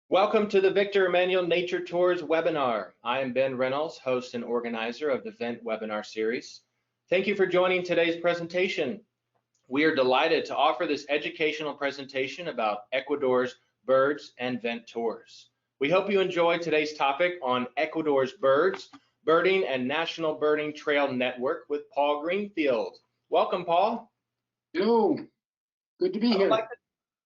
Welcome to the Victor Emmanuel Nature Tours webinar. I am Ben Reynolds, host and organizer of the Vent webinar series. Thank you for joining today's presentation. We are delighted to offer this educational presentation about Ecuador's birds and vent tours. We hope you enjoy today's topic on Ecuador's birds, birding and National Birding Trail Network with Paul Greenfield. Welcome, Paul. Hello, good to be here.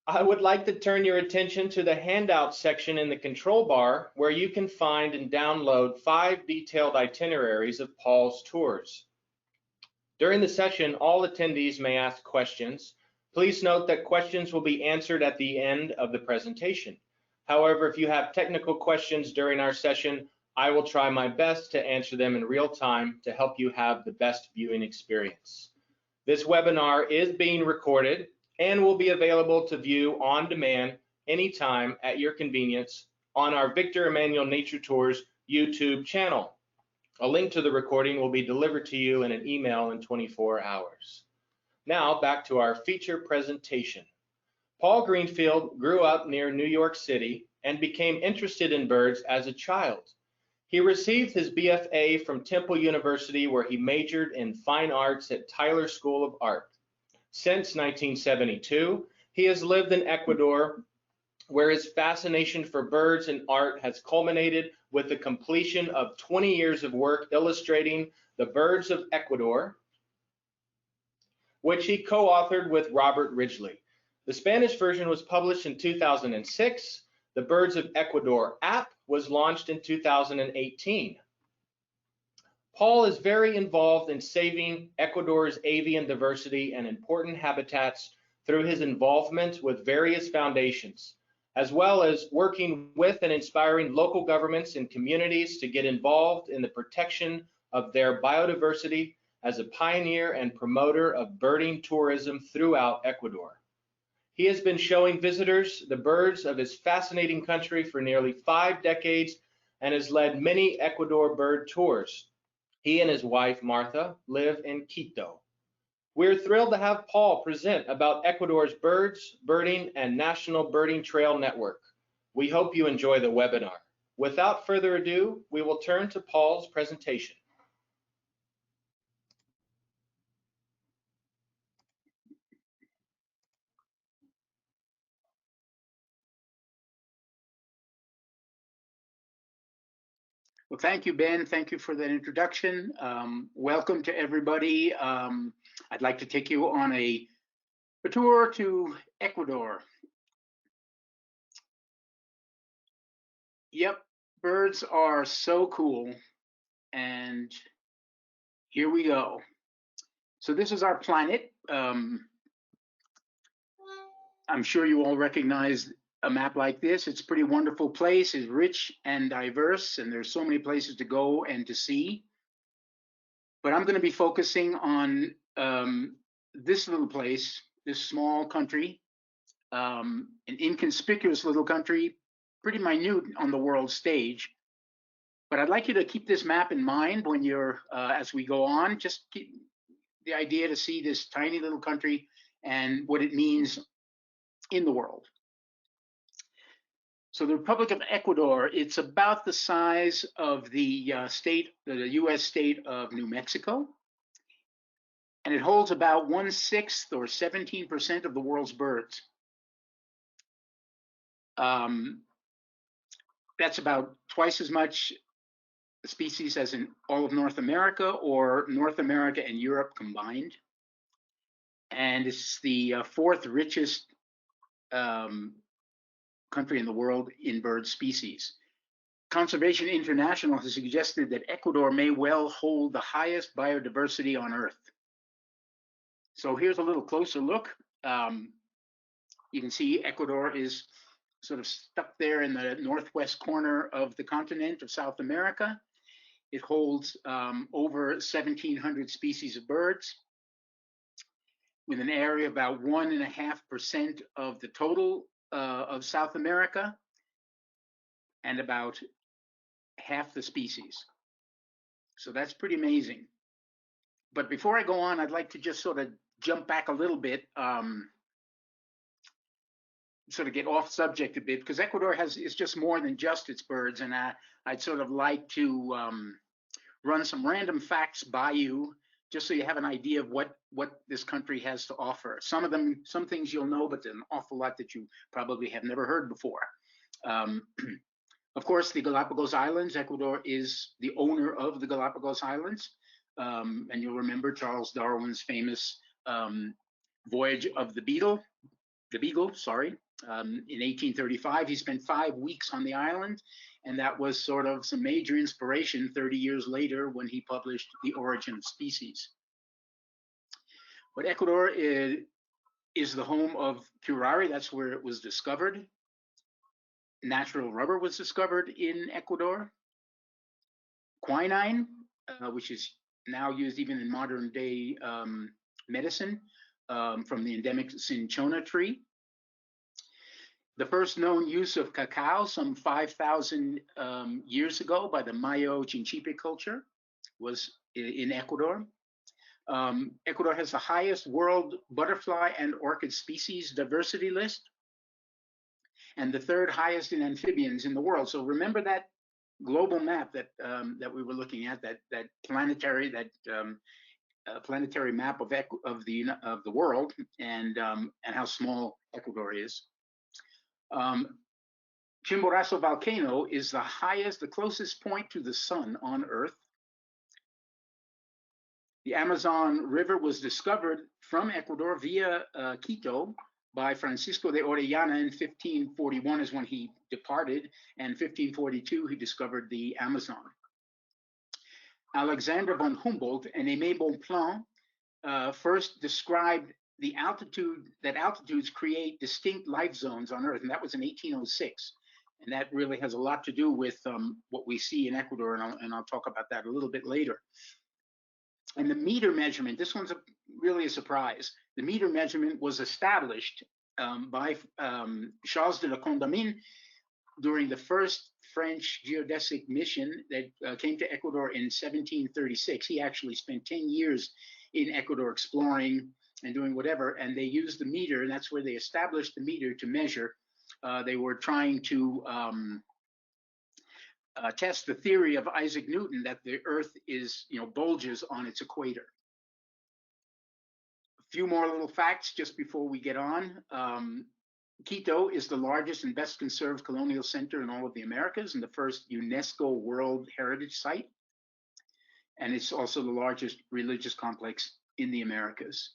I would like to turn your attention to the handout section in the control bar where you can find and download 5 detailed itineraries of Paul's tours. During the session, all attendees may ask questions. Please note that questions will be answered at the end of the presentation. However, if you have technical questions during our session, I will try my best to answer them in real time to help you have the best viewing experience. This webinar is being recorded and will be available to view on demand anytime at your convenience on our Victor Emmanuel Nature Tours YouTube channel. A link to the recording will be delivered to you in an email in 24 hours. Now back to our feature presentation. Paul Greenfield grew up near New York City and became interested in birds as a child. He received his BFA from Temple University, where he majored in fine arts at Tyler School of Art. Since 1972, he has lived in Ecuador, where his fascination for birds and art has culminated with the completion of 20 years of work illustrating the Birds of Ecuador, which he co-authored with Robert Ridgely. The Spanish version was published in 2006. The Birds of Ecuador app was launched in 2018. Paul is very involved in saving Ecuador's avian diversity and important habitats through his involvement with various foundations, as well as working with and inspiring local governments and communities to get involved in the protection of their biodiversity as a pioneer and promoter of birding tourism throughout Ecuador. He has been showing visitors the birds of his fascinating country for nearly 5 decades and has led many Ecuador bird tours. He and his wife, Martha, live in Quito. We're thrilled to have Paul present about Ecuador's birds, birding, and National Birding Trail Network. We hope you enjoy the webinar. Without further ado, we will turn to Paul's presentation. Well, thank you, Ben. Thank you for that introduction. Welcome to everybody. I'd like to take you on a tour to Ecuador. Yep, birds are so cool. And here we go. So this is our planet. I'm sure you all recognize a map like this. It's a pretty wonderful place. It's rich and diverse, and there's so many places to go and to see. But I'm going to be focusing on this little place, this small country, an inconspicuous little country, pretty minute on the world stage. But I'd like you to keep this map in mind when you're, as we go on, just keep the idea to see this tiny little country and what it means in the world. So the Republic of Ecuador, it's about the size of the US state of New Mexico. And it holds about 1/6 or 17% of the world's birds. That's about twice as much species as in all of North America, or North America and Europe combined. And it's the 4th richest country in the world in bird species. Conservation International has suggested that Ecuador may well hold the highest biodiversity on Earth. So here's a little closer look. You can see Ecuador is sort of stuck there in the northwest corner of the continent of South America. It holds over 1,700 species of birds, with an area about 1.5% of the total of South America, and about half the species. So that's pretty amazing. But before I go on, I'd like to just sort of jump back a little bit. sort of get off subject a bit, because Ecuador is just more than just its birds, and I'd sort of like to run some random facts by you, just so you have an idea of what this country has to offer. Some things you'll know, but an awful lot that you probably have never heard before. Of course, the Galápagos Islands. Ecuador is the owner of the Galápagos Islands, and you'll remember Charles Darwin's famous voyage of the Beagle. In 1835, he spent 5 weeks on the island, and that was sort of some major inspiration 30 years later when he published The Origin of Species. But Ecuador is the home of curare. That's where it was discovered. Natural rubber was discovered in Ecuador. Quinine, which is now used even in modern day medicine, from the endemic cinchona tree. The first known use of cacao, some 5,000 years ago, by the Mayo Chinchipe culture, was in Ecuador. Ecuador has the highest world butterfly and orchid species diversity list, and the third highest in amphibians in the world. So remember that global map that we were looking at, that planetary map of the world, and how small Ecuador is. Chimborazo volcano is the closest point to the sun on Earth. The Amazon River was discovered from Ecuador via Quito by Francisco de Orellana in 1541 is when he departed, and 1542 he discovered the Amazon. Alexander von Humboldt and Aimé Bonpland first described that altitudes create distinct life zones on Earth, and that was in 1806. And that really has a lot to do with what we see in Ecuador, and I'll talk about that a little bit later. And the meter measurement, this one's really a surprise. The meter measurement was established by Charles de la Condamine during the first French geodesic mission that came to Ecuador in 1736. He actually spent 10 years in Ecuador exploring and doing whatever, and they used the meter, and that's where they established the meter to measure. They were trying to test the theory of Isaac Newton that the Earth bulges on its equator. A few more little facts just before we get on. Quito is the largest and best conserved colonial center in all of the Americas, and the first UNESCO World Heritage Site. And it's also the largest religious complex in the Americas.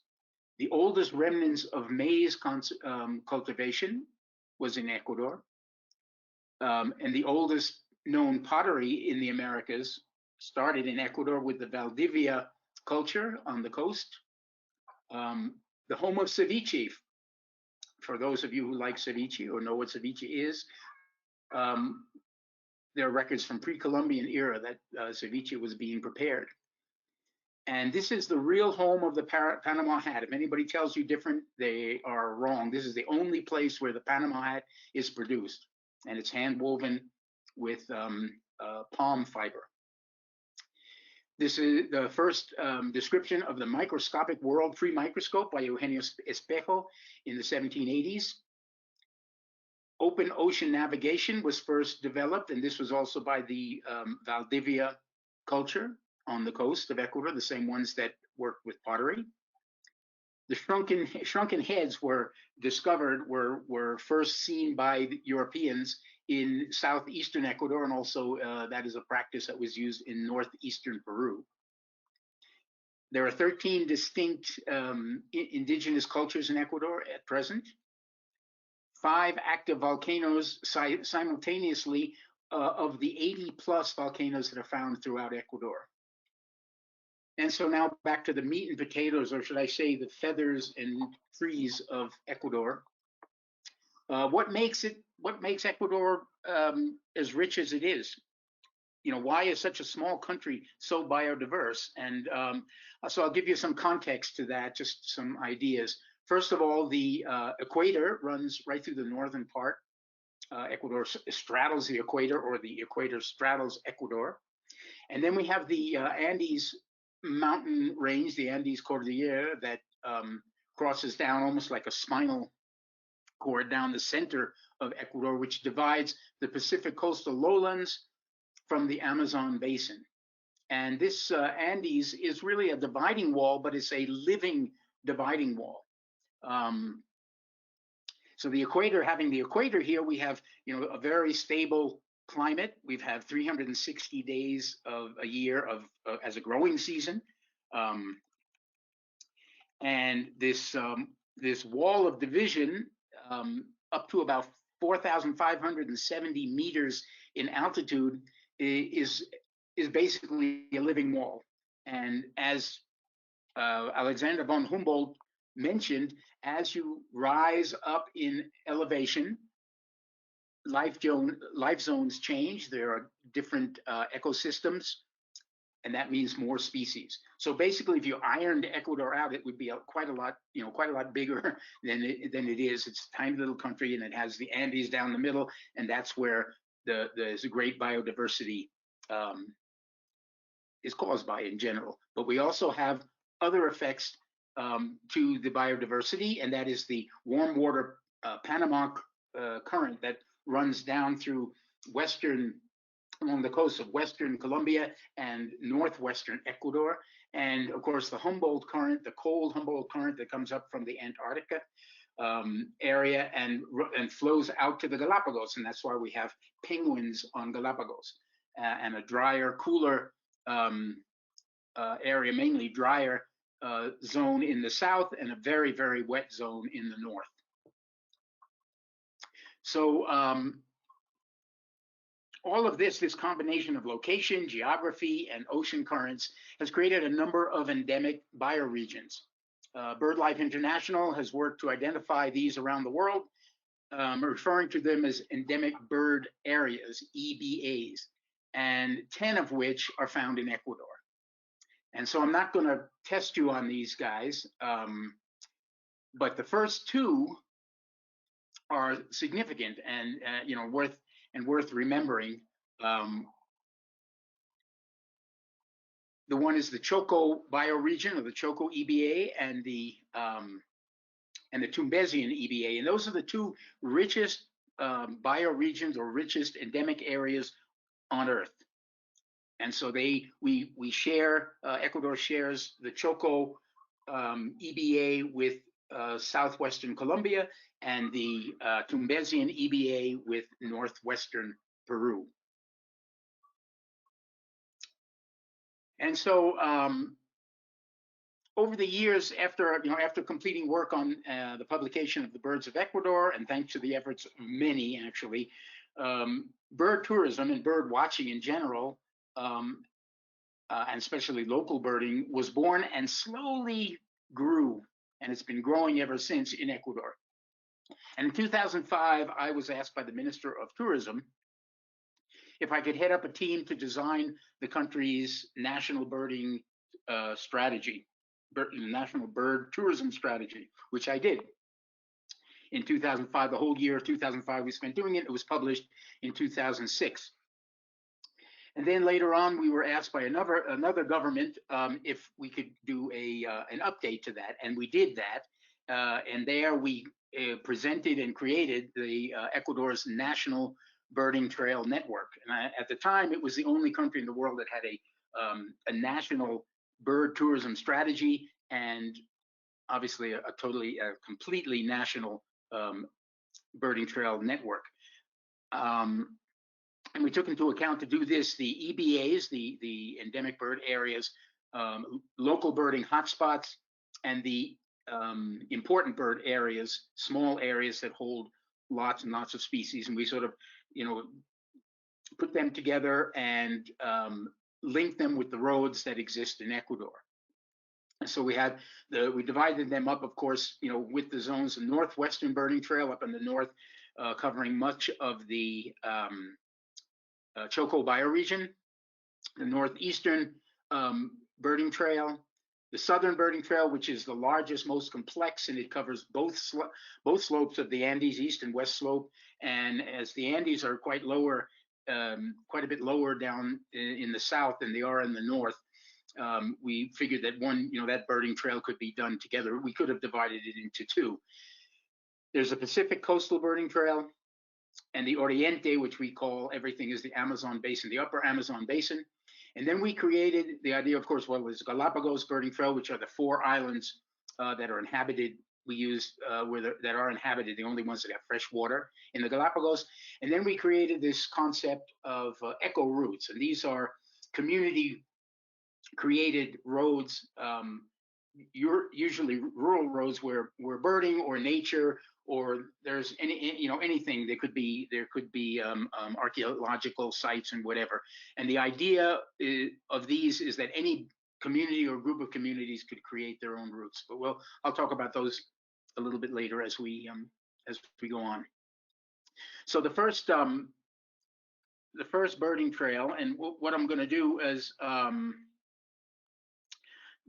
The oldest remnants of maize cultivation was in Ecuador. And the oldest known pottery in the Americas started in Ecuador with the Valdivia culture on the coast. The home of ceviche, for those of you who like ceviche or know what ceviche is, there are records from pre-Columbian era that ceviche was being prepared. And this is the real home of the Panama hat. If anybody tells you different, they are wrong. This is the only place where the Panama hat is produced, and it's hand woven with palm fiber. This is the first description of the microscopic world free microscope by Eugenio Espejo in the 1780s. Open ocean navigation was first developed, and this was also by the Valdivia culture on the coast of Ecuador, the same ones that worked with pottery. The shrunken heads were discovered, were first seen by the Europeans in southeastern Ecuador, and also that is a practice that was used in northeastern Peru. There are 13 distinct indigenous cultures in Ecuador at present. 5 active volcanoes simultaneously of the 80+ volcanoes that are found throughout Ecuador. And so now back to the meat and potatoes, or should I say the feathers and trees of Ecuador. What makes Ecuador as rich as it is? Why is such a small country so biodiverse? And so I'll give you some context to that, just some ideas. First of all, the equator runs right through the northern part. Ecuador straddles the equator, or the equator straddles Ecuador. And then we have the Andes mountain range, the Andes Cordillera, that crosses down almost like a spinal cord down the center of Ecuador, which divides the Pacific coastal lowlands from the Amazon basin. And this Andes is really a dividing wall, but it's a living dividing wall. So the equator, having the equator here, we have, a very stable climate. We've had 360 days of a year as a growing season. And this wall of division, up to about 4,570 meters in altitude, is basically a living wall. And as Alexander von Humboldt mentioned, as you rise up in elevation, life zones change. There are different ecosystems, and that means more species. So basically, if you ironed Ecuador out, it would be quite a lot bigger than it is. It's a tiny little country, and it has the Andes down the middle, and that's where there's a great biodiversity is caused by in general. But we also have other effects to the biodiversity, and that is the warm water Panama current that runs down through along the coast of western Colombia and northwestern Ecuador, and of course the Humboldt current, the cold Humboldt current that comes up from the Antarctica area and flows out to the Galápagos, and that's why we have penguins on Galápagos, and a drier, cooler area, mainly drier zone in the south, and a very, very wet zone in the north. So all of this combination of location, geography, and ocean currents has created a number of endemic bioregions. BirdLife International has worked to identify these around the world, referring to them as endemic bird areas, EBAs, and 10 of which are found in Ecuador. And so I'm not going to test you on these guys, but the first two are significant and worth remembering. The one is the Choco bioregion, or the Choco EBA, and the Tumbesian EBA, and those are the two richest bioregions or richest endemic areas on Earth. And so we share, Ecuador shares the Choco EBA with southwestern Colombia, and the Tumbesian EBA with northwestern Peru. And so over the years, after completing work on the publication of the Birds of Ecuador, and thanks to the efforts of many actually, bird tourism and bird watching in general, and especially local birding, was born and slowly grew, and it's been growing ever since in Ecuador. And in 2005, I was asked by the Minister of Tourism if I could head up a team to design the country's national birding strategy, national bird tourism strategy, which I did. In 2005, the whole year of 2005 we spent doing it. It was published in 2006. And then later on, we were asked by another government if we could do an update to that, and we did that. And there we presented and created the Ecuador's National Birding Trail Network. And at the time, it was the only country in the world that had a national bird tourism strategy, and obviously a completely national birding trail network. And we took into account to do this the EBAs, the endemic bird areas, local birding hotspots, and the important bird areas, small areas that hold lots and lots of species. And we sort of, put them together and link them with the roads that exist in Ecuador. And so we divided them up, of course, with the zones, the northwestern birding trail up in the north, covering much of the Choco bioregion, the northeastern birding trail, the southern birding trail, which is the largest, most complex, and it covers both slopes of the Andes, east and west slope. And as the Andes are quite a bit lower down in the south than they are in the north, we figured that that birding trail could be done together. We could have divided it into two. There's a Pacific Coastal Birding Trail, and the Oriente, which we call everything is the Amazon Basin, the upper Amazon Basin. And then we created the idea, of course, what was Galápagos Birding Trail, which are the 4 islands that are inhabited. We use that are inhabited, the only ones that have fresh water in the Galápagos. And then we created this concept of eco routes, and these are community created roads, usually rural roads where birding or nature or there's anything. There could be archaeological sites and whatever. And the idea of these is that any community or group of communities could create their own routes. But I'll talk about those a little bit later as we go on. So the first birding trail, and what I'm going to do is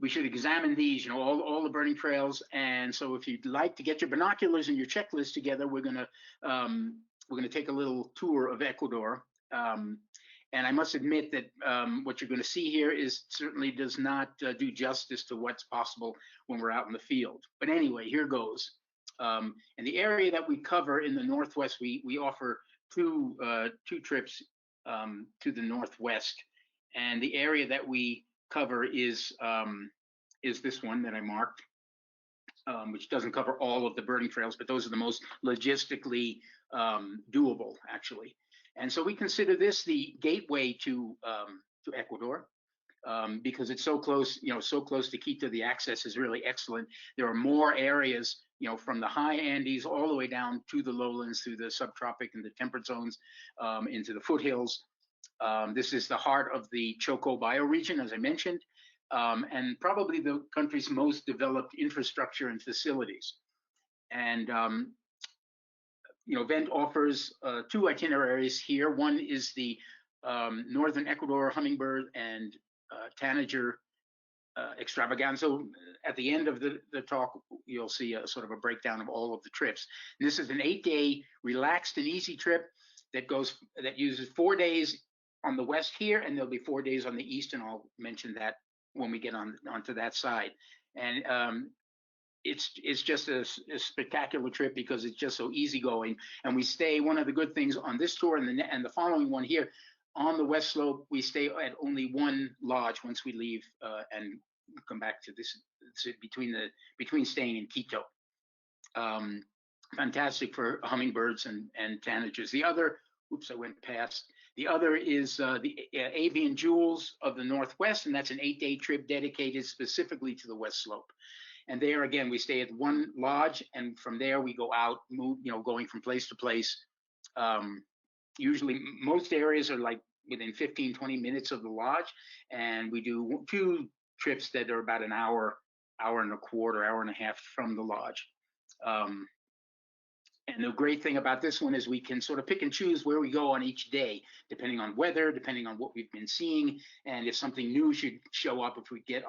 we should examine these, all the birding trails. And so if you'd like to get your binoculars and your checklist together, we're going to take a little tour of Ecuador. And I must admit that what you're going to see here certainly does not do justice to what's possible when we're out in the field. But anyway, here goes. And the area that we cover in the Northwest, we offer two trips to the Northwest. And the area that we cover is this one that I marked, which doesn't cover all of the birding trails, but those are the most logistically doable, actually. And so we consider this the gateway to Ecuador because it's so close, so close to Quito. The access is really excellent. There are more areas, from the high Andes all the way down to the lowlands, through the subtropic and the temperate zones, into the foothills. This is the heart of the Choco bioregion, as I mentioned, and probably the country's most developed infrastructure and facilities. And Vent offers 2 itineraries here. One is the Northern Ecuador hummingbird and tanager extravaganza. At the end of the talk, you'll see a sort of a breakdown of all of the trips. And this is an 8-day relaxed and easy trip that uses 4 days on the west here, and there'll be 4 days on the east, and I'll mention that when we get onto that side. And it's just a spectacular trip because it's just so easygoing. And we stay, one of the good things on this tour and the following one here, on the west slope, we stay at only 1 lodge once we leave and come back to this between staying in Quito. Fantastic for hummingbirds and tanagers. The other, oops, I went past. The other is the avian jewels of the Northwest, and that's an 8-day trip dedicated specifically to the west slope. And there again, we stay at 1 lodge, and from there we go out, going from place to place. Usually, most areas are like within 15-20 minutes of the lodge, and we do 2 trips that are about an hour and a quarter, hour and a half from the lodge. And the great thing about this one is we can sort of pick and choose where we go on each day, depending on weather, depending on what we've been seeing, and if something new should show up, if we get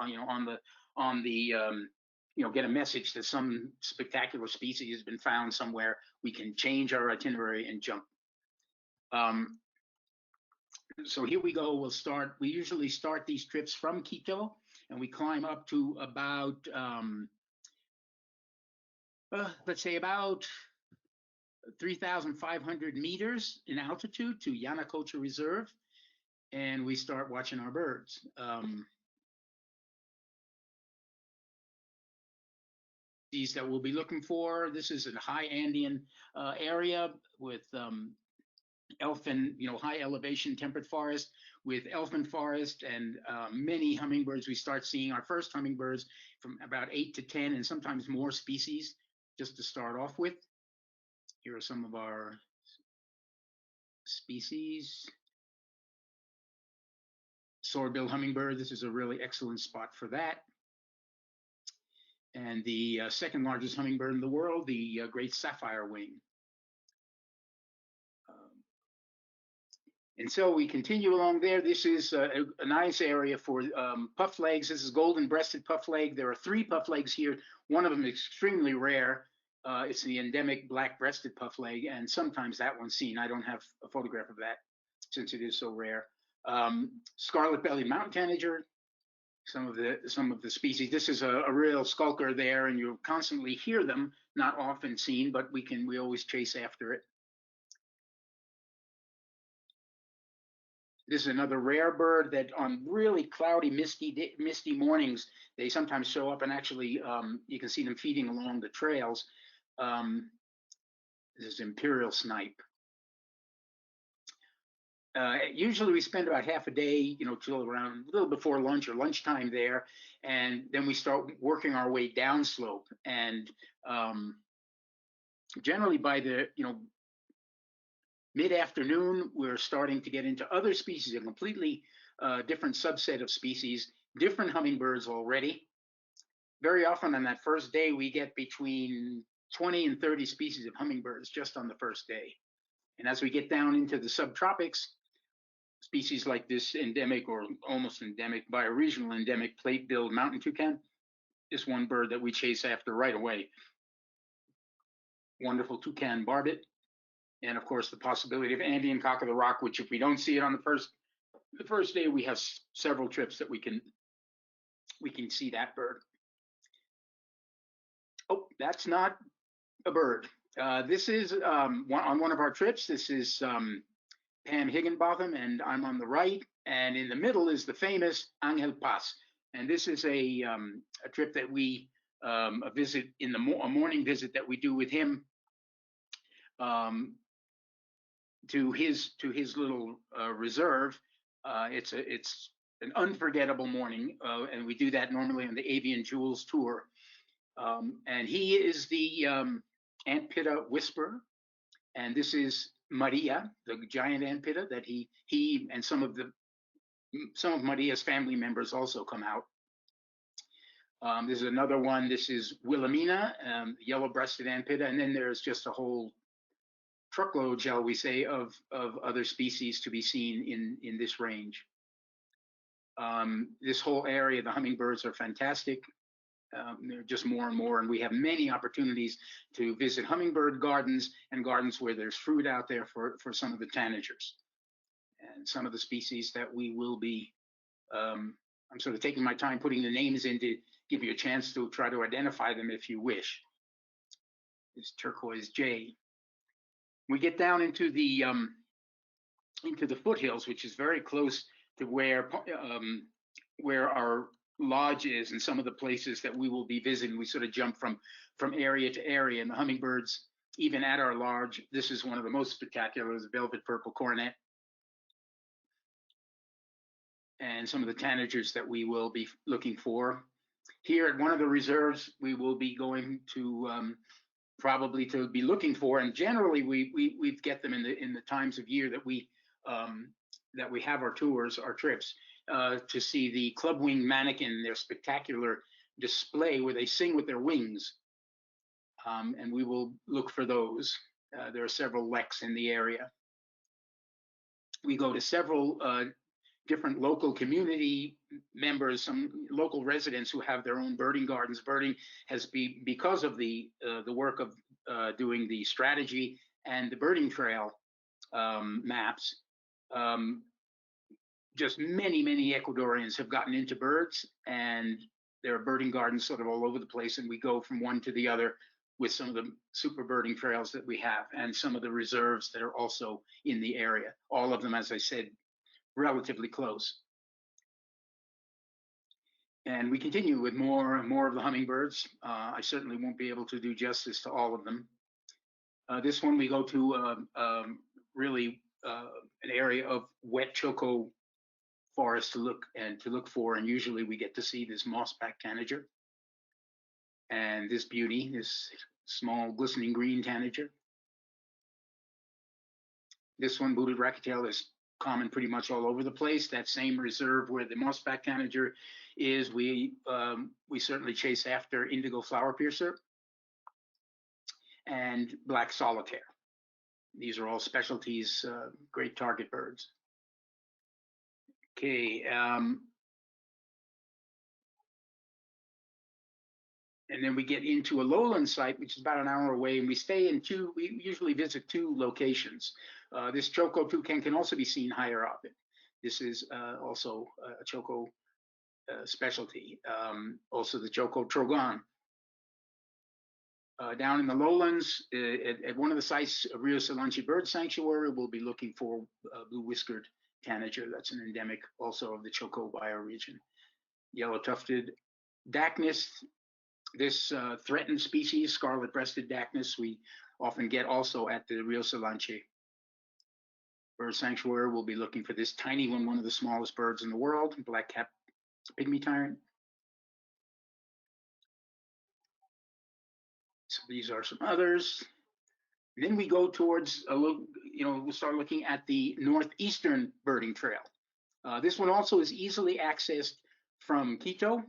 get a message that some spectacular species has been found somewhere, we can change our itinerary and jump. So here we go. We usually start these trips from Quito, and we climb up to about, let's say about 3,500 meters in altitude to Yanacocha Reserve, and we start watching our birds. These that we'll be looking for. This is a high Andean area with elfin, high elevation temperate forest with elfin forest and many hummingbirds. We start seeing our first hummingbirds from about 8 to 10 and sometimes more species just to start off with. Here are some of our species. Sword-billed hummingbird, this is a really excellent spot for that. And the second largest hummingbird in the world, the great sapphire wing. And so we continue along there. This is a nice area for pufflegs. This is golden-breasted puffleg. There are 3 pufflegs here. One of them is extremely rare. It's the endemic black-breasted puffleg, and sometimes that one's seen. I don't have a photograph of that since it is so rare. Scarlet-bellied mountain tanager, some of the species. This is a real skulker there, and you constantly hear them, not often seen, but we always chase after it. This is another rare bird that on really cloudy, misty mornings, they sometimes show up, and actually you can see them feeding along the trails. This is imperial snipe. Usually we spend about half a day, till around a little before lunch or lunchtime there, and then we start working our way downslope. And generally by the mid-afternoon, we're starting to get into other species, a completely different subset of species, different hummingbirds already. Very often on that first day, we get between 20 and 30 species of hummingbirds just on the first day. And as we get down into the subtropics, species like this endemic or almost endemic bioregional endemic plate-billed mountain toucan is one bird that we chase after right away. Wonderful toucan barbet. And of course, the possibility of Andean cock of the rock, which if we don't see it on the first day, we have several trips that we can see that bird. Oh, that's not a bird. This is on one of our trips. This is Pam Higginbotham, and I'm on the right. And in the middle is the famous Angel Paz. And this is a trip that we a visit in a morning visit that we do with him. To his little reserve. It's an unforgettable morning, and we do that normally on the Avian Jewels tour. And he is the ant pitta whisperer, and this is Maria, the giant ant pitta that he and some of Maria's family members also come out. This is another one. This is Wilhelmina, yellow-breasted ant pitta, and then there's just a whole truckload, shall we say, of other species to be seen in this range. This whole area, the hummingbirds are fantastic. There are just more and more, and we have many opportunities to visit hummingbird gardens and gardens where there's fruit out there for some of the tanagers. And some of the species that we will be, I'm sort of taking my time putting the names in to give you a chance to try to identify them if you wish. This turquoise jay. We get down into the foothills, which is very close to where our lodge is, and some of the places that we will be visiting. We sort of jump from area to area, and the hummingbirds, even at our lodge, this is one of the most spectacular, is velvet purple coronet. And some of the tanagers that we will be looking for. Here at one of the reserves, we will be going to probably to be looking for, and generally we get them in the times of year that we have our tours, our trips, to see the club-winged manakin, their spectacular display where they sing with their wings, and we will look for those. There are several leks in the area. We go to several different local community members, some local residents who have their own birding gardens. Birding has been, because of the work of doing the strategy and the birding trail maps, just many Ecuadorians have gotten into birds, and there are birding gardens sort of all over the place, and we go from one to the other with some of the super birding trails that we have and some of the reserves that are also in the area. All of them, as I said, relatively close. And we continue with more and more of the hummingbirds. I certainly won't be able to do justice to all of them. This one we go to really an area of wet choco forest to look for, and usually we get to see this mossback tanager and this beauty, this small glistening green tanager. This one, booted rackettail, is common pretty much all over the place. That same reserve where the mossback tanager is, we certainly chase after indigo flower piercer and black solitaire. These are all specialties, great target birds. Okay, and then we get into a lowland site, which is about an hour away, and we usually visit two locations. This choco toucan can also be seen higher up. This is also a choco specialty. Also the Choco Trogon. Down in the lowlands, at one of the sites, Rio Salanchi Bird Sanctuary, we'll be looking for blue-whiskered tanager. That's an endemic also of the Choco bioregion. Yellow-tufted Dacnus, this threatened species, scarlet-breasted Dacnus, we often get also at the Rio Salanchi Bird Sanctuary. We'll be looking for this tiny one of the smallest birds in the world, black-capped pygmy tyrant. So these are some others. And then we go towards a look, we'll start looking at the northeastern birding trail. This one also is easily accessed from Quito.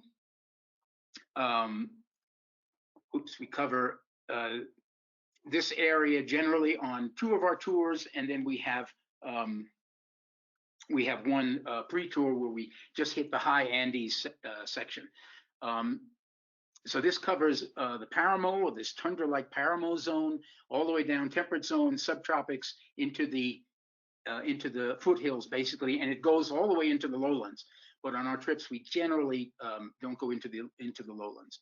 We cover this area generally on 2 of our tours, and then we have one pre-tour where we just hit the high Andes section. So this covers the Paramo, or this tundra-like Paramo zone, all the way down temperate zone, subtropics into the foothills, basically, and it goes all the way into the lowlands. But on our trips, we generally don't go into the lowlands.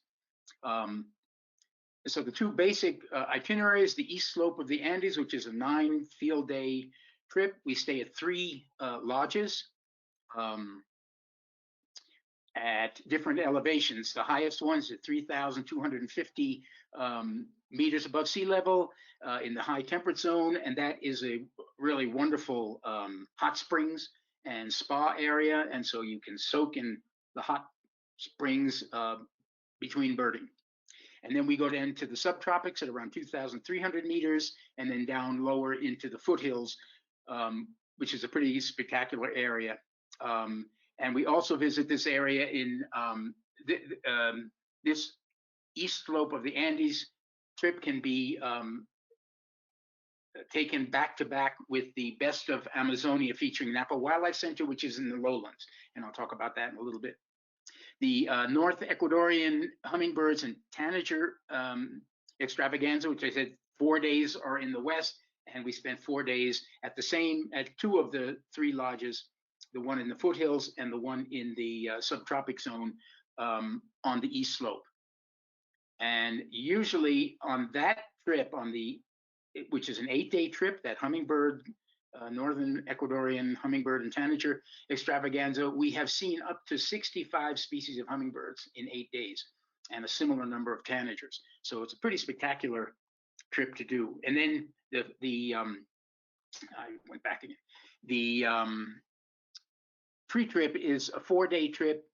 So the 2 basic itineraries: the east slope of the Andes, which is a 9 field day trip. We stay at 3 lodges. At different elevations. The highest one's at 3,250 meters above sea level in the high temperate zone, and that is a really wonderful hot springs and spa area, and so you can soak in the hot springs between birding. And then we go down to the subtropics at around 2,300 meters, and then down lower into the foothills, which is a pretty spectacular area. And we also visit this area in this east slope of the Andes trip can be taken back to back with the Best of Amazonia featuring Napa Wildlife Center, which is in the lowlands. And I'll talk about that in a little bit. The North Ecuadorian hummingbirds and tanager extravaganza, which I said 4 days are in the west, and we spent 4 days at 2 of the 3 lodges, the one in the foothills and the one in the subtropic zone on the east slope. And usually on that trip, which is an 8-day trip, that hummingbird, Northern Ecuadorian hummingbird and tanager extravaganza, we have seen up to 65 species of hummingbirds in 8 days and a similar number of tanagers. So it's a pretty spectacular trip to do. And then I went back again. The pre-trip is a 4-day trip,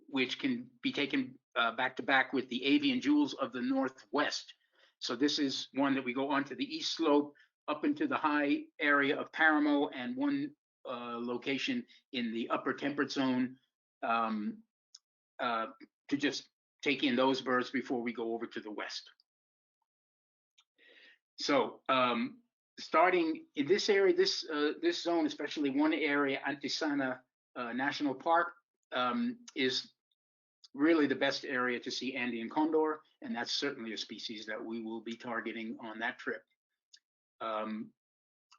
which can be taken back to back with the avian jewels of the Northwest. So this is one that we go onto the east slope, up into the high area of Paramo, and one location in the upper temperate zone to just take in those birds before we go over to the west. So starting in this area, this zone, especially one area, Antisana National Park, is really the best area to see Andean condor, and that's certainly a species that we will be targeting on that trip.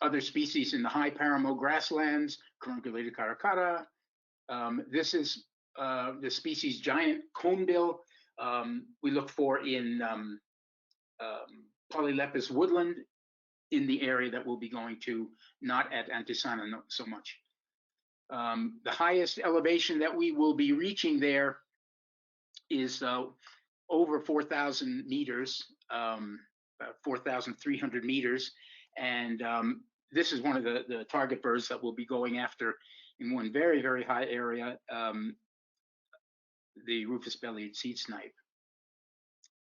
Other species in the high Paramo grasslands, Carunculated caracara. This is the species giant conebill we look for in Polylepis woodland in the area that we'll be going to, not at Antisana so much. The highest elevation that we will be reaching there is over 4,000 meters, about 4,300 meters. And this is one of the target birds that we'll be going after in one very, very high area, the rufous-bellied seed snipe.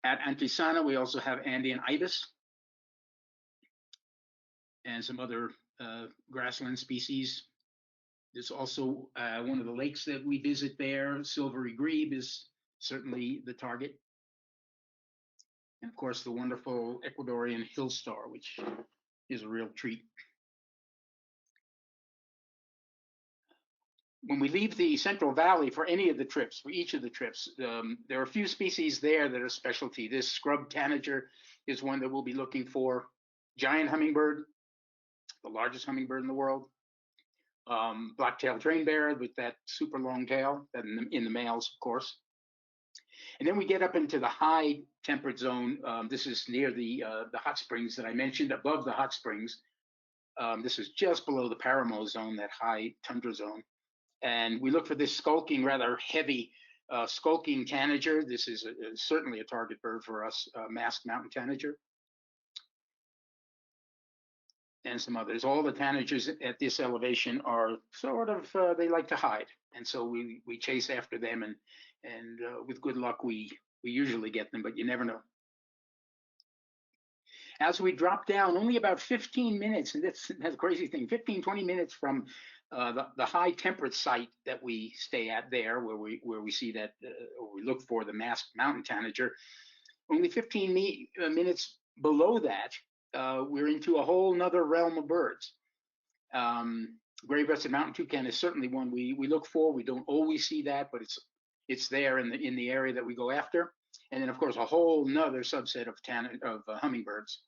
At Antisana, we also have Andean ibis and some other grassland species. There's also one of the lakes that we visit there. Silvery grebe is certainly the target. And of course, the wonderful Ecuadorian hill star, which is a real treat. When we leave the Central Valley for any of the trips, for each of the trips, there are a few species there that are specialty. This scrub tanager is one that we'll be looking for. Giant hummingbird, the largest hummingbird in the world. black-tailed train bear with that super long tail, in the males, of course. And then we get up into the high temperate zone. This is near the hot springs that I mentioned, above the hot springs. This is just below the Paramo zone, that high tundra zone. And we look for this skulking, rather heavy skulking tanager. This is certainly a target bird for us, masked mountain tanager. And some others. All the tanagers at this elevation are sort of, they like to hide. And so we chase after them, and with good luck, we usually get them, but you never know. As we drop down, only about 15 minutes, and that's a crazy thing, 15, 20 minutes from the high temperate site that we stay at there, where we see that, or we look for the masked mountain tanager, only 15 minutes below that, we're into a whole nother realm of birds. Gray-breasted mountain toucan is certainly one we look for. We don't always see that, but it's there in the area that we go after. And then, of course, a whole nother subset of hummingbirds.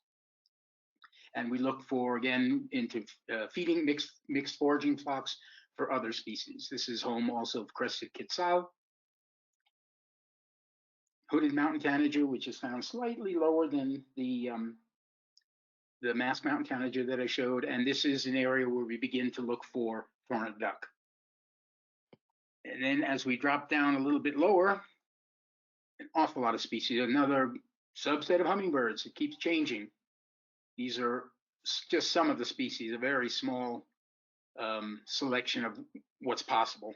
And we look for, again, into feeding mixed foraging flocks for other species. This is home also of crested quetzal, hooded mountain tanager, which is found slightly lower than the masked mountain tanager that I showed. And this is an area where we begin to look for horned duck. And then as we drop down a little bit lower, an awful lot of species, another subset of hummingbirds. It keeps changing. These are just some of the species, a very small selection of what's possible.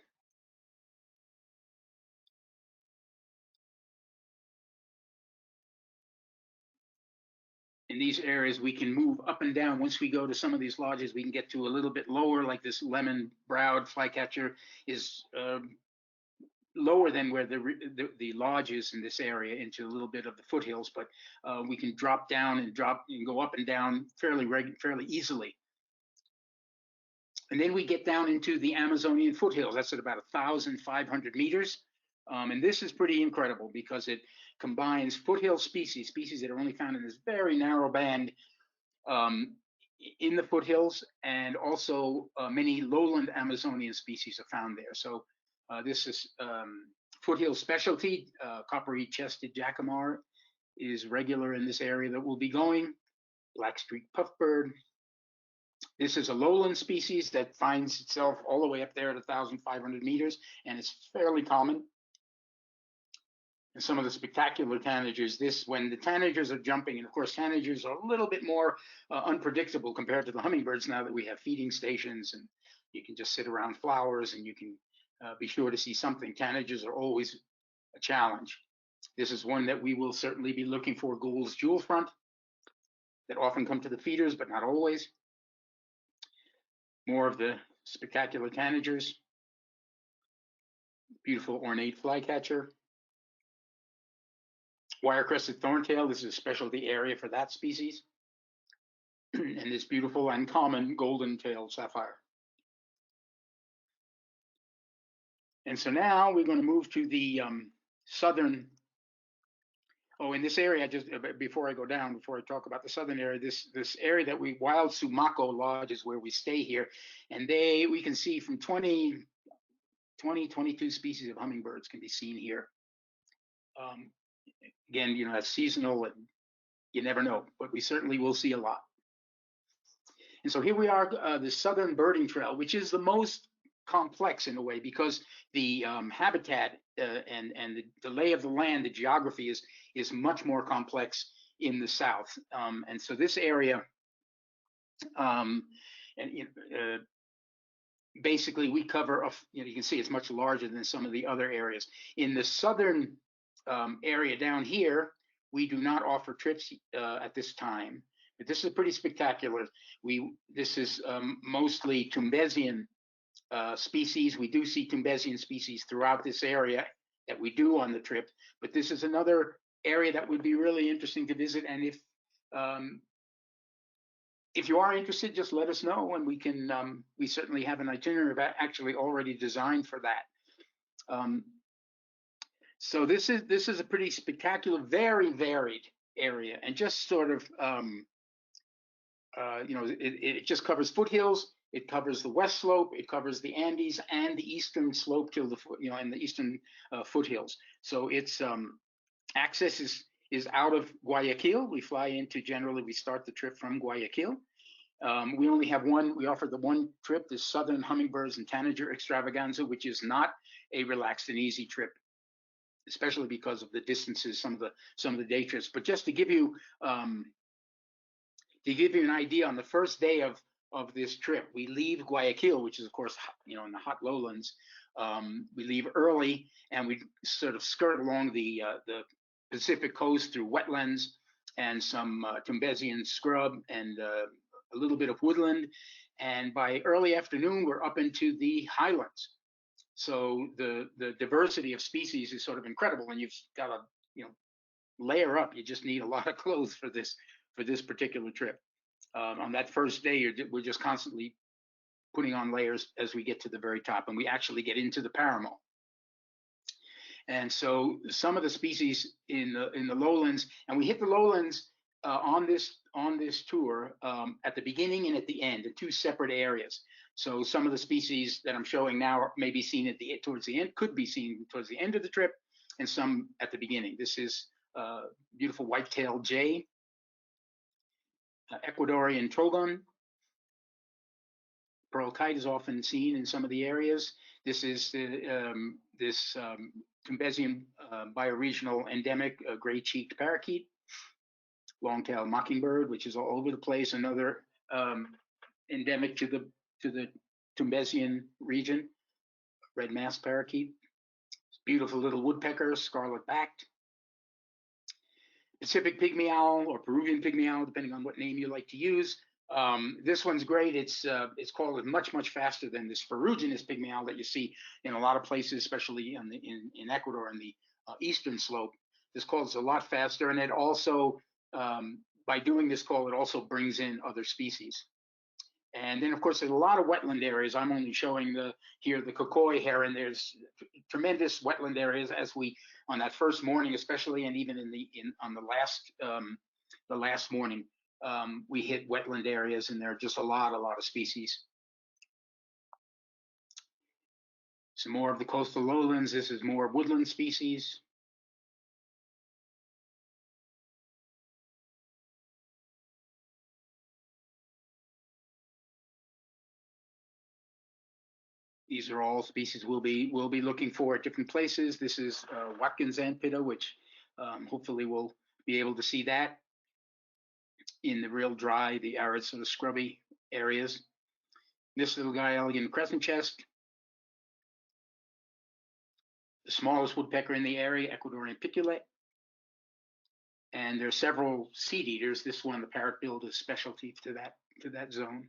In these areas, we can move up and down. Once we go to some of these lodges, we can get to a little bit lower, like this lemon-browed flycatcher is lower than where the lodge is in this area, into a little bit of the foothills, but we can drop down and go up and down fairly easily. And then we get down into the Amazonian foothills. That's at about 1,500 meters. And this is pretty incredible because it combines foothill species that are only found in this very narrow band in the foothills, and also many lowland Amazonian species are found there. So this is foothill specialty. Coppery-chested jacamar is regular in this area that we'll be going. Black-streaked puffbird. This is a lowland species that finds itself all the way up there at 1,500 meters, and it's fairly common. And some of the spectacular tanagers, when the tanagers are jumping, and of course tanagers are a little bit more unpredictable compared to the hummingbirds now that we have feeding stations and you can just sit around flowers and you can be sure to see something. Tanagers are always a challenge. This is one that we will certainly be looking for, Gould's jewel front, that often come to the feeders, but not always. More of the spectacular tanagers. Beautiful ornate flycatcher. Wire-crested thorntail, this is a specialty area for that species. And this beautiful and common golden-tailed sapphire. And so now we're going to move to the southern. Oh, in this area, just before I go down, before I talk about the southern area, this area that Wild Sumaco Lodge is where we stay here. And we can see from 22 species of hummingbirds can be seen here. Again, that's seasonal and you never know, but we certainly will see a lot. And so here we are, the southern birding trail, which is the most complex in a way because the habitat and the lay of the land, the geography is much more complex in the south. And so this area, basically we cover, you can see it's much larger than some of the other areas. In the southern area down here, we do not offer trips at this time, but this is pretty spectacular. This is mostly Tumbesian species. We do see Tumbesian species throughout this area that we do on the trip, but this is another area that would be really interesting to visit. And if you are interested, just let us know, and we certainly have an itinerary actually already designed for that. So this is a pretty spectacular, very varied area, and just sort of, it just covers foothills It covers the west slope, it covers the Andes and the eastern slope till the and the eastern foothills. So its access is out of Guayaquil. We fly into, generally we start the trip from Guayaquil. We only have one. We offer the one trip, the Southern Hummingbirds and Tanager Extravaganza, which is not a relaxed and easy trip, especially because of the distances, some of the day trips. But just to give you an idea, on the first day of this trip, we leave Guayaquil, which is of course in the hot lowlands. We leave early and we sort of skirt along the Pacific coast through wetlands and some Tumbesian scrub and a little bit of woodland. And by early afternoon, we're up into the highlands. So the diversity of species is sort of incredible, and you've got to layer up. You just need a lot of clothes for this particular trip. On that first day, we're just constantly putting on layers as we get to the very top, and we actually get into the Paramo. And so some of the species in the lowlands, and we hit the lowlands on this tour at the beginning and at the end, in two separate areas. So some of the species that I'm showing now may be seen towards the end, could be seen towards the end of the trip, and some at the beginning. This is beautiful white-tailed jay, Ecuadorian trogon. Pearl kite is often seen in some of the areas. This is this Tumbesian bioregional endemic gray-cheeked parakeet, long-tailed mockingbird, which is all over the place. Another endemic to the Tumbesian region, red-masked parakeet. Beautiful little woodpecker, scarlet-backed. Pacific pygmy owl or Peruvian pygmy owl, depending on what name you like to use. This one's great. It's called much faster than this ferruginous pygmy owl that you see in a lot of places, especially in Ecuador and the eastern slope. This call is a lot faster, and it also, by doing this call, it also brings in other species. And then, of course, there's a lot of wetland areas. I'm only showing here the Cocoi heron. There's tremendous wetland areas as we, on that first morning, especially, and even on the last morning, we hit wetland areas, and there are just a lot of species. Some more of the coastal lowlands. This is more woodland species. These are all species we'll be looking for at different places. This is Watkins antpitta, which hopefully we'll be able to see that in the real dry, the arid sort of scrubby areas. This little guy, elegant crescent chest, the smallest woodpecker in the area, Ecuadorian piculate. And there are several seed eaters. This one, the parrot-billed, is specialty to that zone.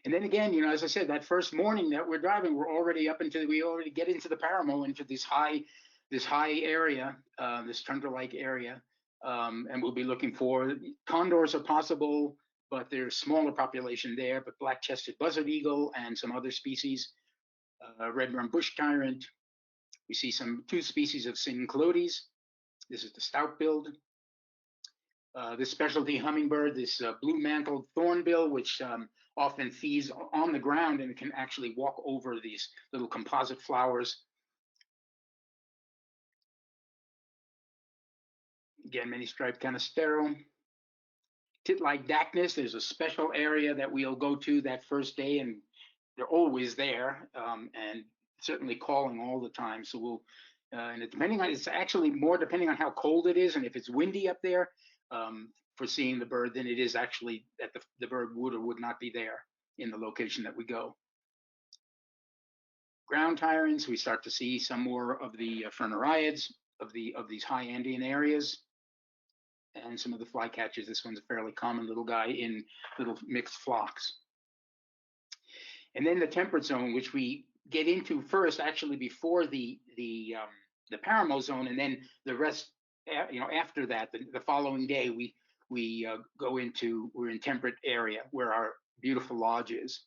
And then again, as I said, that first morning that we're driving, we already get into the Paramo, into this high area, this tundra-like area, and we'll be looking for condors are possible, but there's smaller population there. But black-chested buzzard eagle and some other species, red-rumped bush tyrant. We see two species of Synclodes. This is the stout-billed. This specialty hummingbird, this blue-mantled thornbill, which often feeds on the ground and can actually walk over these little composite flowers. Again, many-striped canastero. Tit-like dacnus, there's a special area that we'll go to that first day, and they're always there, and certainly calling all the time. So we'll, and it's actually more depending on how cold it is, and if it's windy up there, for seeing the bird, than it is actually that the bird would or would not be there in the location that we go. Ground tyrants, we start to see some more of the Furnariids of these high Andean areas, and some of the flycatchers. This one's a fairly common little guy in little mixed flocks. And then the temperate zone, which we get into first, actually before the Paramo zone, and then the rest, after that, the following day, we're in temperate area where our beautiful lodge is.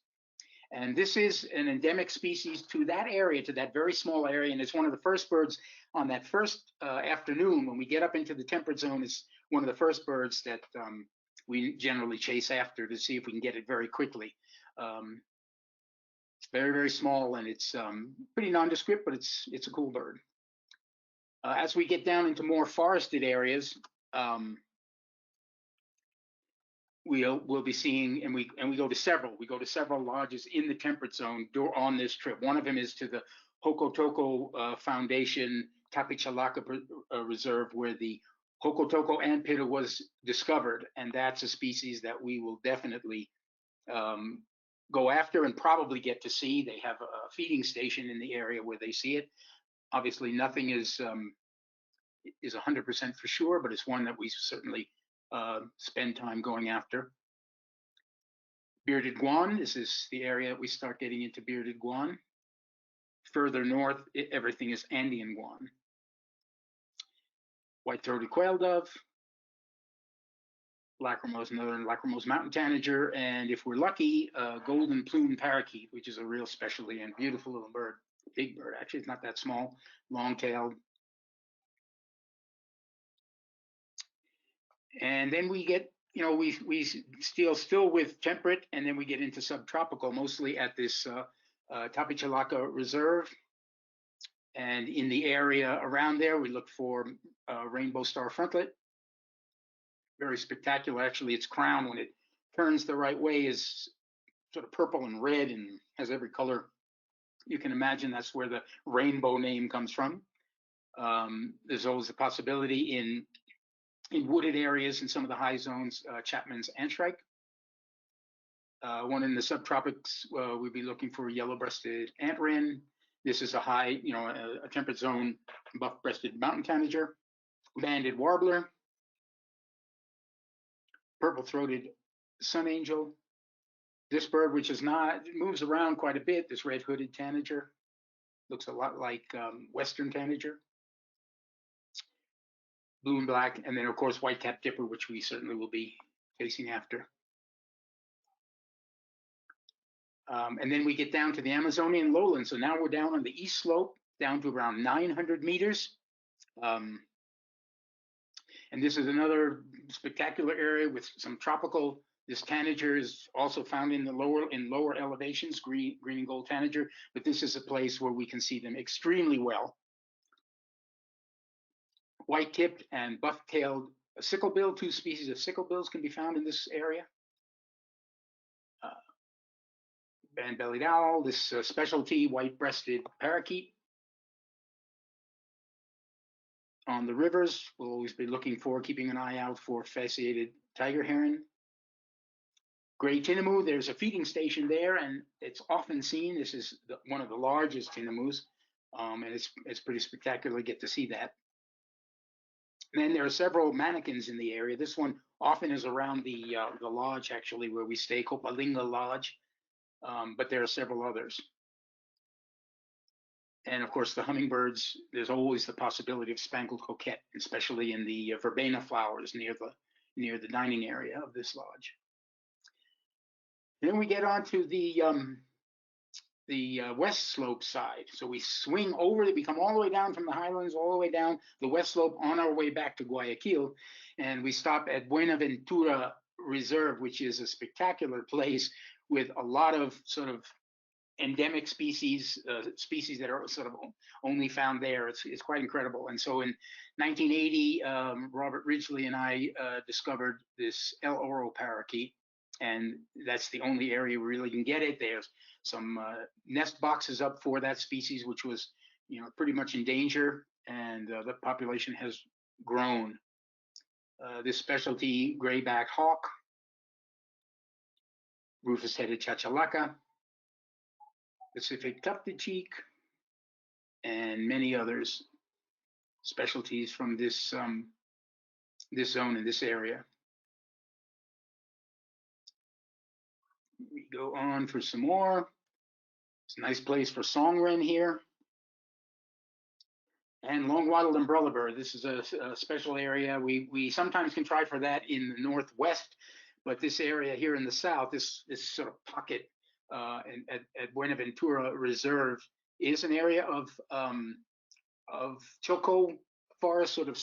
And this is an endemic species to that area, to that very small area, and it's one of the first birds on that first afternoon when we get up into the temperate zone. It's one of the first birds that we generally chase after to see if we can get it very quickly. It's very, very small, and it's pretty nondescript, but it's a cool bird. As we get down into more forested areas, we'll be seeing, and we go to several lodges in the temperate zone on this trip. One of them is to the Hokotoco Foundation Tapichalaka Reserve, where the Hokotoco antpitta was discovered, and that's a species that we will definitely go after and probably get to see. They have a feeding station in the area where they see it. Obviously, nothing is 100% for sure, but it's one that we certainly spend time going after. Bearded guan, this is the area that we start getting into bearded guan. Further north, everything is Andean guan. White-throated quail dove, lachrymose, northern lachrymose mountain tanager, and if we're lucky, golden plume parakeet, which is a real specialty and beautiful little bird. Big bird, actually, it's not that small, long-tailed. And then we get, we still with temperate, and then we get into subtropical, mostly at this Tapichalaka Reserve. And in the area around there, we look for rainbow star frontlet. Very spectacular. Actually, its crown, when it turns the right way, is sort of purple and red and has every color you can imagine. That's where the rainbow name comes from. There's always a possibility in wooded areas in some of the high zones, Chapman's antshrike. One in the subtropics, we'd be looking for yellow-breasted ant wren. This is a high, a temperate zone buff-breasted mountain tanager, banded warbler, purple-throated sun angel. This bird, which is not, moves around quite a bit, this red-hooded tanager, looks a lot like western tanager. Blue and black, and then of course white-capped dipper, which we certainly will be chasing after. And then we get down to the Amazonian lowlands. So now we're down on the east slope, down to around 900 meters. And this is another spectacular area with some tropical. This tanager is also found in the lower elevations, green and gold tanager. But this is a place where we can see them extremely well. White-tipped and buff-tailed sicklebill, 2 species of sicklebills can be found in this area. Band-bellied owl, this specialty white-breasted parakeet. On the rivers, we'll always be looking for, keeping an eye out for fasciated tiger heron. Gray tinamou, there's a feeding station there, and it's often seen. This is one of the largest tinamous, and it's pretty spectacular to get to see that. And then there are several mannequins in the area. This one often is around the lodge, actually, where we stay, Copalinga Lodge. But there are several others. And of course, the hummingbirds, there's always the possibility of spangled coquette, especially in the verbena flowers near the dining area of this lodge. And then we get on to the west slope side. So we swing over, we come all the way down from the highlands, all the way down the west slope on our way back to Guayaquil. And we stop at Buenaventura Reserve, which is a spectacular place with a lot of sort of endemic species that are sort of only found there. It's quite incredible. And so in 1980, Robert Ridgely and I discovered this El Oro parakeet, and that's the only area we really can get it. There's some nest boxes up for that species, which was, pretty much in danger, and the population has grown. This specialty gray-backed hawk, rufous-headed chachalaca, Pacific tufted cheek, and many others, specialties from this zone in this area. We go on for some more. It's a nice place for song wren here. And long-wattled umbrella bird. This is a special area. We sometimes can try for that in the northwest, but this area here in the south, this sort of pocket at Buenaventura Reserve is an area of choco forest, sort of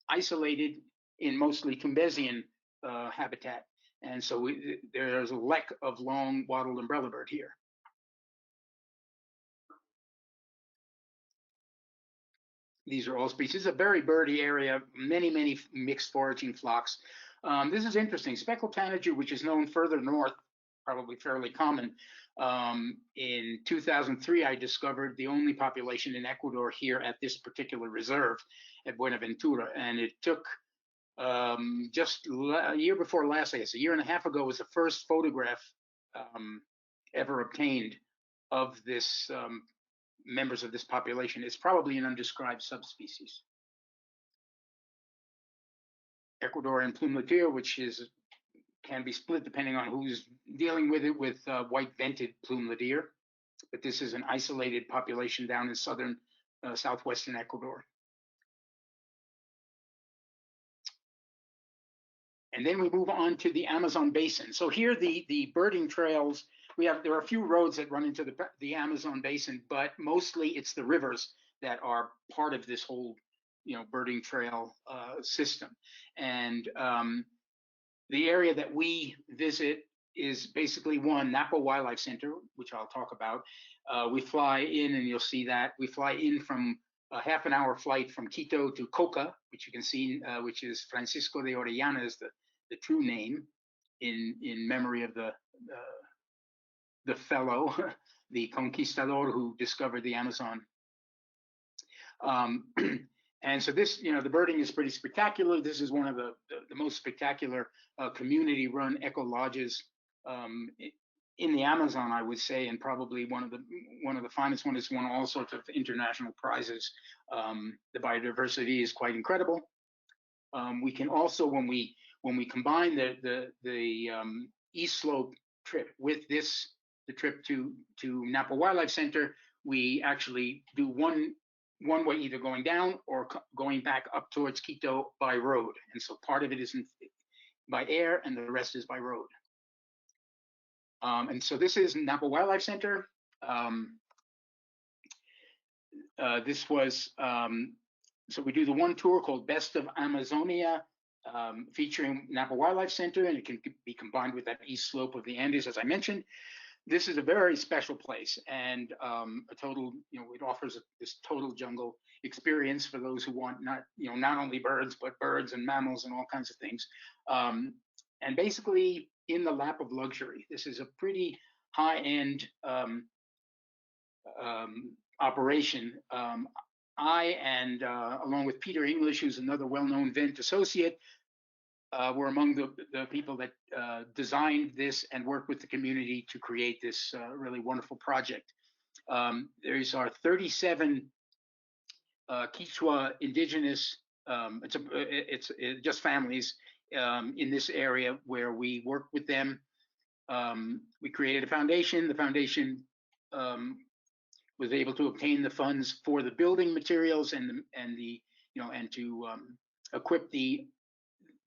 isolated in mostly Tumbesian habitat. And so there's a lack of long wattled umbrella bird here. These are all species. It's a very birdy area, many mixed foraging flocks. This is interesting. Speckled tanager, which is known further north, probably fairly common. In 2003, I discovered the only population in Ecuador here at this particular reserve at Buenaventura. And it took just a year before last, I guess, a year and a half ago, was the first photograph ever obtained of this members of this population. It's probably an undescribed subspecies. Ecuadorian plumelet, which can be split depending on who's dealing with it, with white vented plumelet, but this is an isolated population down in southern southwestern Ecuador. And then we move on to the Amazon basin. So here the birding trails, there are a few roads that run into the Amazon basin, but mostly it's the rivers that are part of this whole birding trail system. And the area that we visit is basically Napo Wildlife Center, which I'll talk about. We fly in, and you'll see that we fly in from a half-an-hour flight from Quito to Coca, which you can see, which is Francisco de Orellana is the true name in memory of the fellow, the conquistador who discovered the Amazon. And so this, the birding is pretty spectacular. This is one of the most spectacular community-run eco lodges in the Amazon, I would say, and probably one of the finest ones. It's won all sorts of international prizes. The biodiversity is quite incredible. We can also, when we combine the East Slope trip with the trip to Napo Wildlife Center, we actually do one way, either going down or going back up towards Quito by road. And so part of it is by air and the rest is by road. And so this is Napo Wildlife Center. This was, so we do the one tour called Best of Amazonia, featuring Napo Wildlife Center, and it can be combined with that east slope of the Andes, as I mentioned. This is a very special place, and a total, it offers this total jungle experience for those who want not only birds, but birds and mammals and all kinds of things. And basically in the lap of luxury. This is a pretty high-end operation. I and along with Peter English, who's another well-known Vint associate, were among the people that designed this and worked with the community to create this really wonderful project. There's our 37 Quechua indigenous, it's just families in this area where we work with them. We created a foundation. The foundation was able to obtain the funds for the building materials and to equip the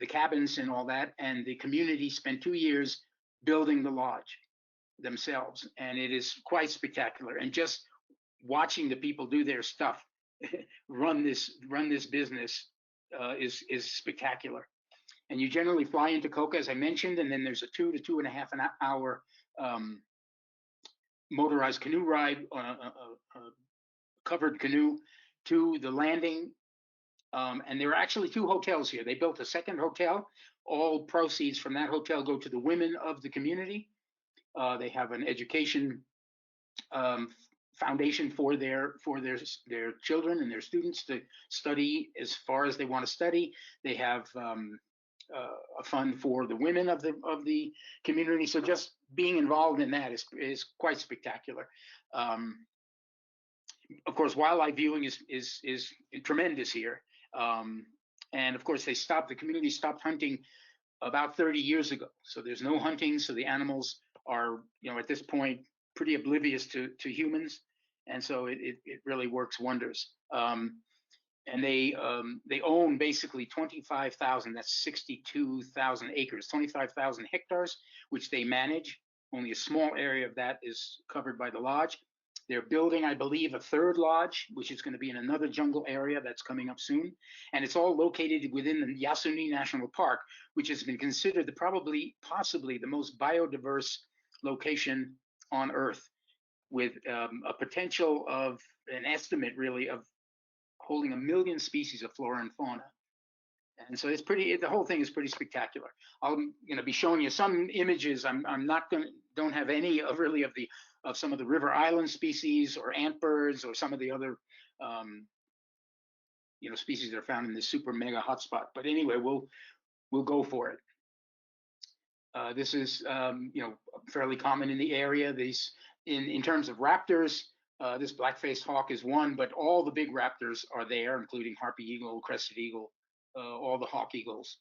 cabins and all that. And the community spent 2 years building the lodge themselves, and it is quite spectacular. And just watching the people do their stuff, run this business is spectacular. And you generally fly into Coca, as I mentioned, and then there's a 2 to 2.5 hour motorized canoe ride, a covered canoe to the landing. And there are actually 2 hotels here. They built a second hotel. All proceeds from that hotel go to the women of the community. They have an education foundation for their children and their students to study as far as they want to study. They have a fund for the women of the community. So just being involved in that is quite spectacular. Of course, wildlife viewing is tremendous here. And of course, the community stopped hunting about 30 years ago. So there's no hunting. So the animals are, at this point, pretty oblivious to humans. And so it really works wonders. And they own basically 25,000, that's 62,000 acres, 25,000 hectares, which they manage. Only a small area of that is covered by the lodge. They're building, I believe, a third lodge, which is going to be in another jungle area that's coming up soon. And it's all located within the Yasuni National Park, which has been considered possibly the most biodiverse location on Earth, with a potential of an estimate really of holding 1 million species of flora and fauna. And so it's pretty, the whole thing is pretty spectacular. I'm going to be showing you some images. I'm not going to, don't have any of really of some of the river island species or antbirds or some of the other species that are found in this super mega hotspot. But anyway, we'll go for it. This is fairly common in the area. These in terms of raptors, this black-faced hawk is one, but all the big raptors are there, including harpy eagle, crested eagle, all the hawk eagles,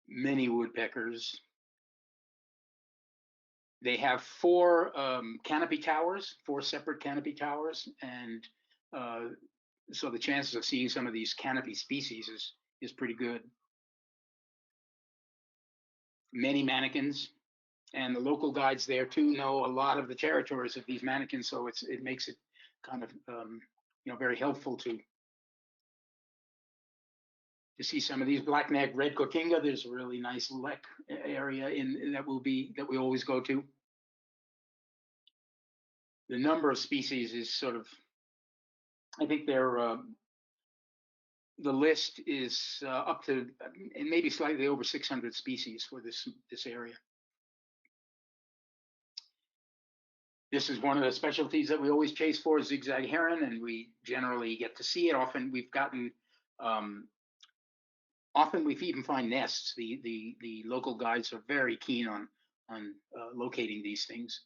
many woodpeckers. They have 4 canopy towers, 4 separate canopy towers, and so the chances of seeing some of these canopy species is pretty good. Many mannequins, and the local guides there too know a lot of the territories of these mannequins, so it makes it kind of very helpful to see some of these. Black-necked red cotinga. There's a really nice lek area that we always go to. The number of species is sort of, I think they're the list is up to maybe slightly over 600 species for this area. This is one of the specialties that we always chase for, zigzag heron, and we generally get to see it. Often we've gotten, often we even find nests. The local guides are very keen on locating these things.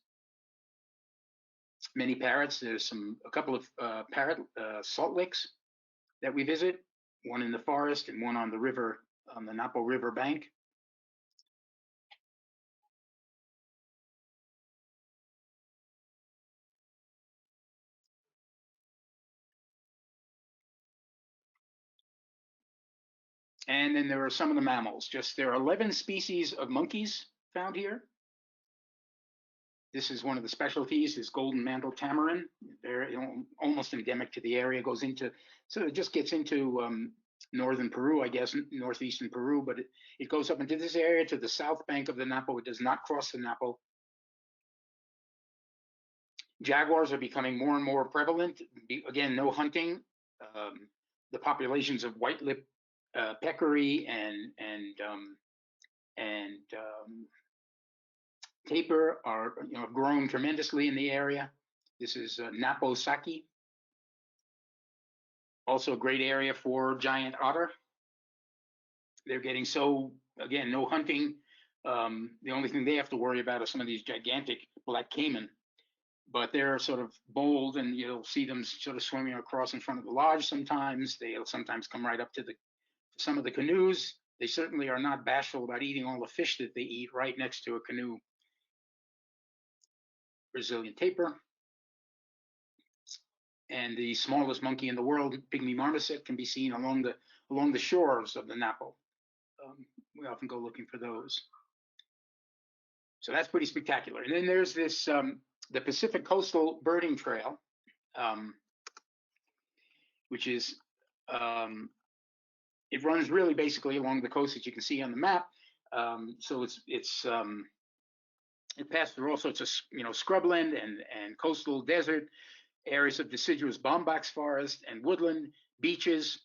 Many parrots. There's a couple of parrot salt licks that we visit. One in the forest and one on the river, on the Napo River bank. And then there are some of the mammals. There are 11 species of monkeys found here. This is one of the specialties, is golden mantle tamarin. They're almost endemic to the area. So it just gets into northern Peru, I guess, northeastern Peru, but it goes up into this area to the south bank of the Napo. It does not cross the Napo. Jaguars are becoming more and more prevalent. Again, no hunting. The populations of white-lipped peccary and tapir are grown tremendously in the area. This is Napo Saki. Also a great area for giant otter. They're getting again, no hunting. The only thing they have to worry about are some of these gigantic black caiman, but they're sort of bold, and you'll see them sort of swimming across in front of the lodge sometimes. They'll sometimes come right up to some of the canoes. They certainly are not bashful about eating all the fish that they eat right next to a canoe. Brazilian tapir. And the smallest monkey in the world, pygmy marmoset, can be seen along the shores of the Napo. We often go looking for those. So that's pretty spectacular. And then there's this the Pacific Coastal Birding Trail, which is it runs really basically along the coast that you can see on the map. So it passed through all sorts of scrubland and coastal desert, areas of deciduous bombax forest and woodland, beaches,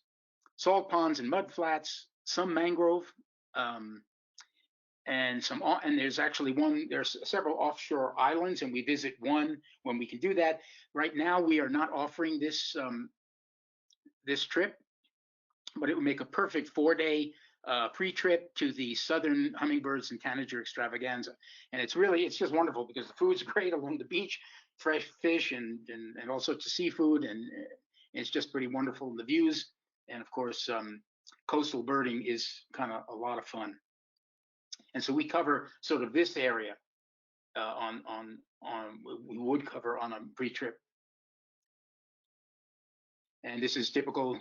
salt ponds and mud flats, some mangrove, and there's actually there's several offshore islands, and we visit one when we can do that. Right now, we are not offering this this trip, but it would make a perfect 4-day pre-trip to the southern hummingbirds and tanager extravaganza. And it's just wonderful because the food's great along the beach, fresh fish and all sorts of seafood, and it's just pretty wonderful. The views, and of course, coastal birding is kind of a lot of fun. And so we cover sort of this area we would cover on a pre-trip. And this is typical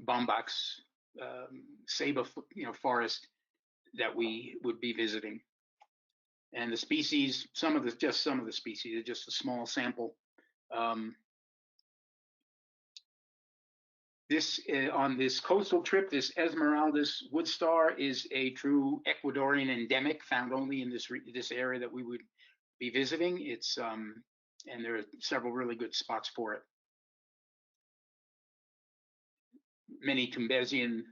bombax ceiba forest that we would be visiting. And the species, just some of the species, just a small sample. On this coastal trip, this Esmeralda's wood star is a true Ecuadorian endemic, found only in this area that we would be visiting. It's and there are several really good spots for it. Many Tumbesian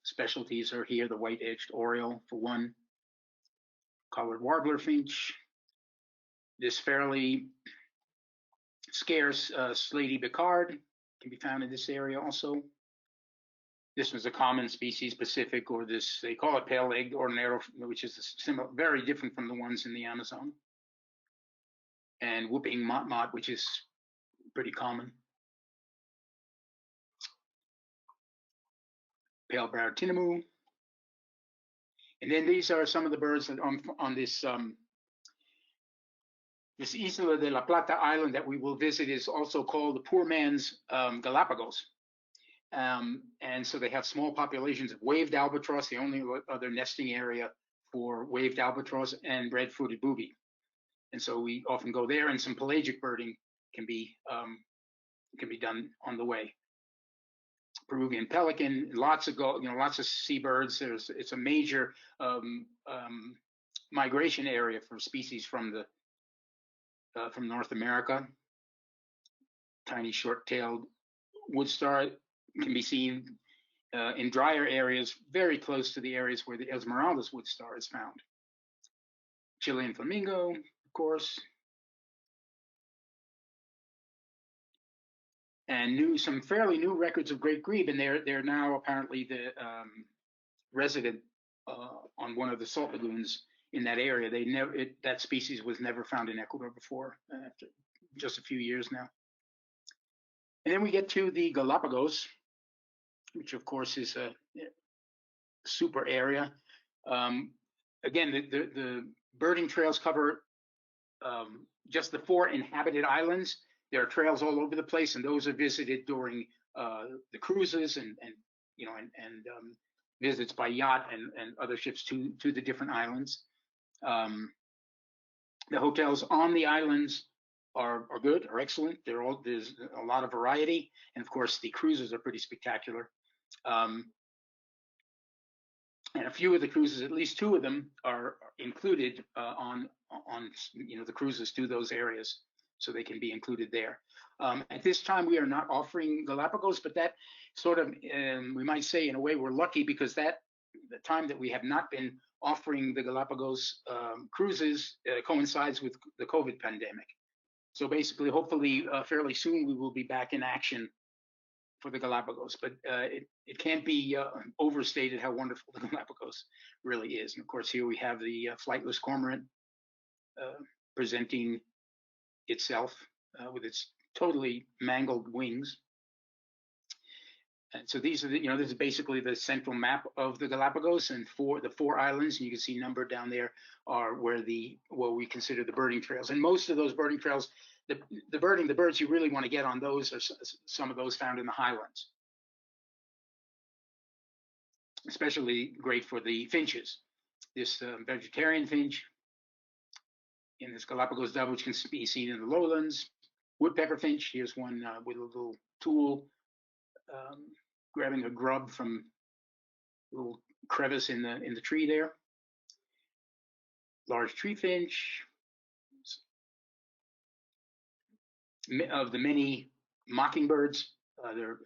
specialties are here. The white-edged oriole, for one. Collared warbler finch. This fairly scarce slaty Bicard can be found in this area also. This was a common species, Pacific, or this, they call it pale-legged ordinary, which is similar, very different from the ones in the Amazon. And whooping motmot, which is pretty common. Pale-browed tinamou. And then these are some of the birds that on this this Isla de la Plata island that we will visit is also called the poor man's Galapagos. And so they have small populations of waved albatross, the only other nesting area for waved albatross, and red-footed booby. And so we often go there, and some pelagic birding can be done on the way. Peruvian pelican, lots of seabirds. It's a major migration area for species from North America. Tiny short-tailed wood star can be seen in drier areas very close to the areas where the Esmeralda's wood star is found. Chilean flamingo, of course. And some fairly new records of great grebe, and they're now apparently the resident on one of the salt lagoons in that area. That species was never found in Ecuador before, after just a few years now. And then we get to the Galapagos, which of course is a super area. Again, the birding trails cover just the 4 inhabited islands. There are trails all over the place, and those are visited during the cruises and visits by yacht and other ships to the different islands. The hotels on the islands are good, are excellent. There's a lot of variety, and of course the cruises are pretty spectacular. And a few of the cruises, at least 2 of them, are included on the cruises to those areas, so they can be included there. At this time, we are not offering Galapagos, but that sort of, we might say in a way, we're lucky, because the time that we have not been offering the Galapagos cruises coincides with the COVID pandemic. So basically, hopefully, fairly soon, we will be back in action for the Galapagos, but it can't be overstated how wonderful the Galapagos really is. And of course, here we have the flightless cormorant presenting itself with its totally mangled wings. And so these are this is basically the central map of the Galapagos, and the 4 islands, and you can see numbered down there, are where we consider the birding trails. And most of those birding trails, the birds you really want to get on those are some of those found in the highlands. Especially great for the finches. This vegetarian finch in this Galapagos dove, which can be seen in the lowlands. Woodpecker finch, here's one with a little tool grabbing a grub from a little crevice in the tree there. Large tree finch. Of the many mockingbirds, there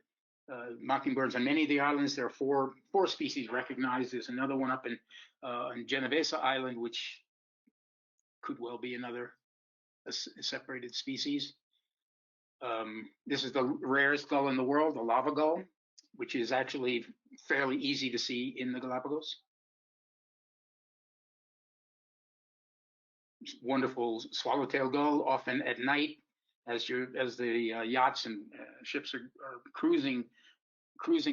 are mockingbirds on many of the islands. There are four species recognized. There's another one up in Genovesa Island, which could well be another separated species. This is the rarest gull in the world, the lava gull, which is actually fairly easy to see in the Galapagos. Wonderful swallowtail gull, often at night, as the yachts and ships are cruising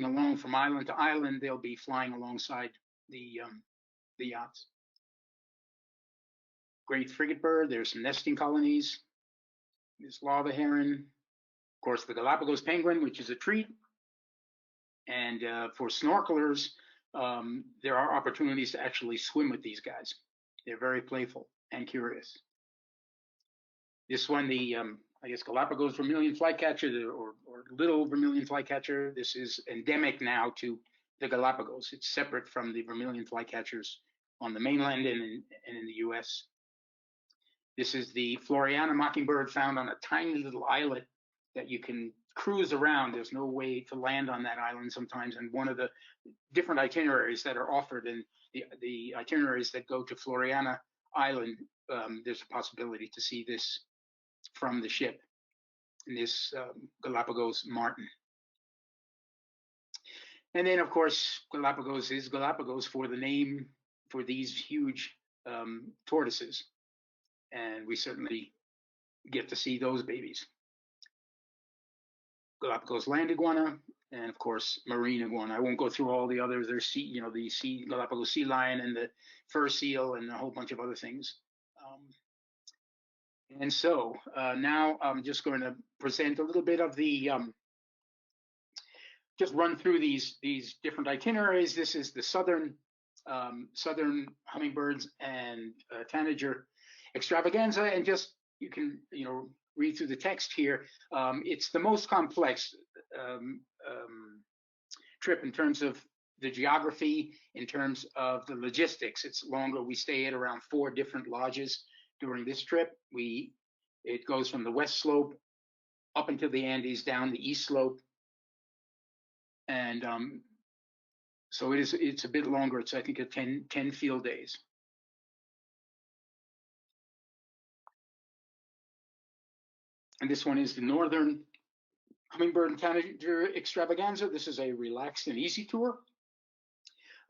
along from island to island, they'll be flying alongside the yachts. Great frigate bird. There's some nesting colonies. This lava heron. Of course, the Galapagos penguin, which is a treat. And for snorkelers, there are opportunities to actually swim with these guys. They're very playful and curious. This one, the I guess Galápagos vermilion flycatcher, or little vermilion flycatcher. This is endemic now to the Galápagos. It's separate from the vermilion flycatchers on the mainland and in the U.S. This is the Floriana mockingbird, found on a tiny little islet that you can cruise around. There's no way to land on that island sometimes, and one of the different itineraries that are offered in the itineraries that go to Floriana Island, there's a possibility to see this from the ship, in this Galápagos martin. And then, of course, Galápagos is Galápagos for the name for these huge tortoises, and we certainly get to see those babies. Galápagos land iguana, and of course marine iguana. I won't go through all the others. There's the Galápagos sea lion and the fur seal and a whole bunch of other things. And so now I'm just going to present a little bit of the just run through these different itineraries. This is the southern hummingbirds and tanager extravaganza, and just you can read through the text here. It's the most complex trip in terms of the geography, in terms of the logistics. It's longer. We stay at around 4 different lodges during this trip. It goes from the west slope up into the Andes, down the east slope, and so it's a bit longer. It's, I think, 10 field days. And this one is the northern hummingbird and tanager extravaganza. This is a relaxed and easy tour.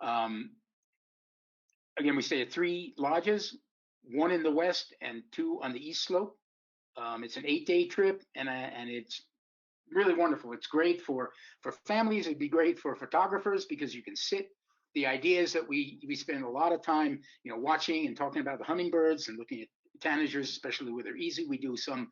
Again, we stay at 3 lodges, 1 in the west and 2 on the east slope. It's an 8-day trip, and it's really wonderful. It's great for families. It'd be great for photographers because you can sit. The idea is that we spend a lot of time, watching and talking about the hummingbirds and looking at tanagers, especially where they're easy. We do some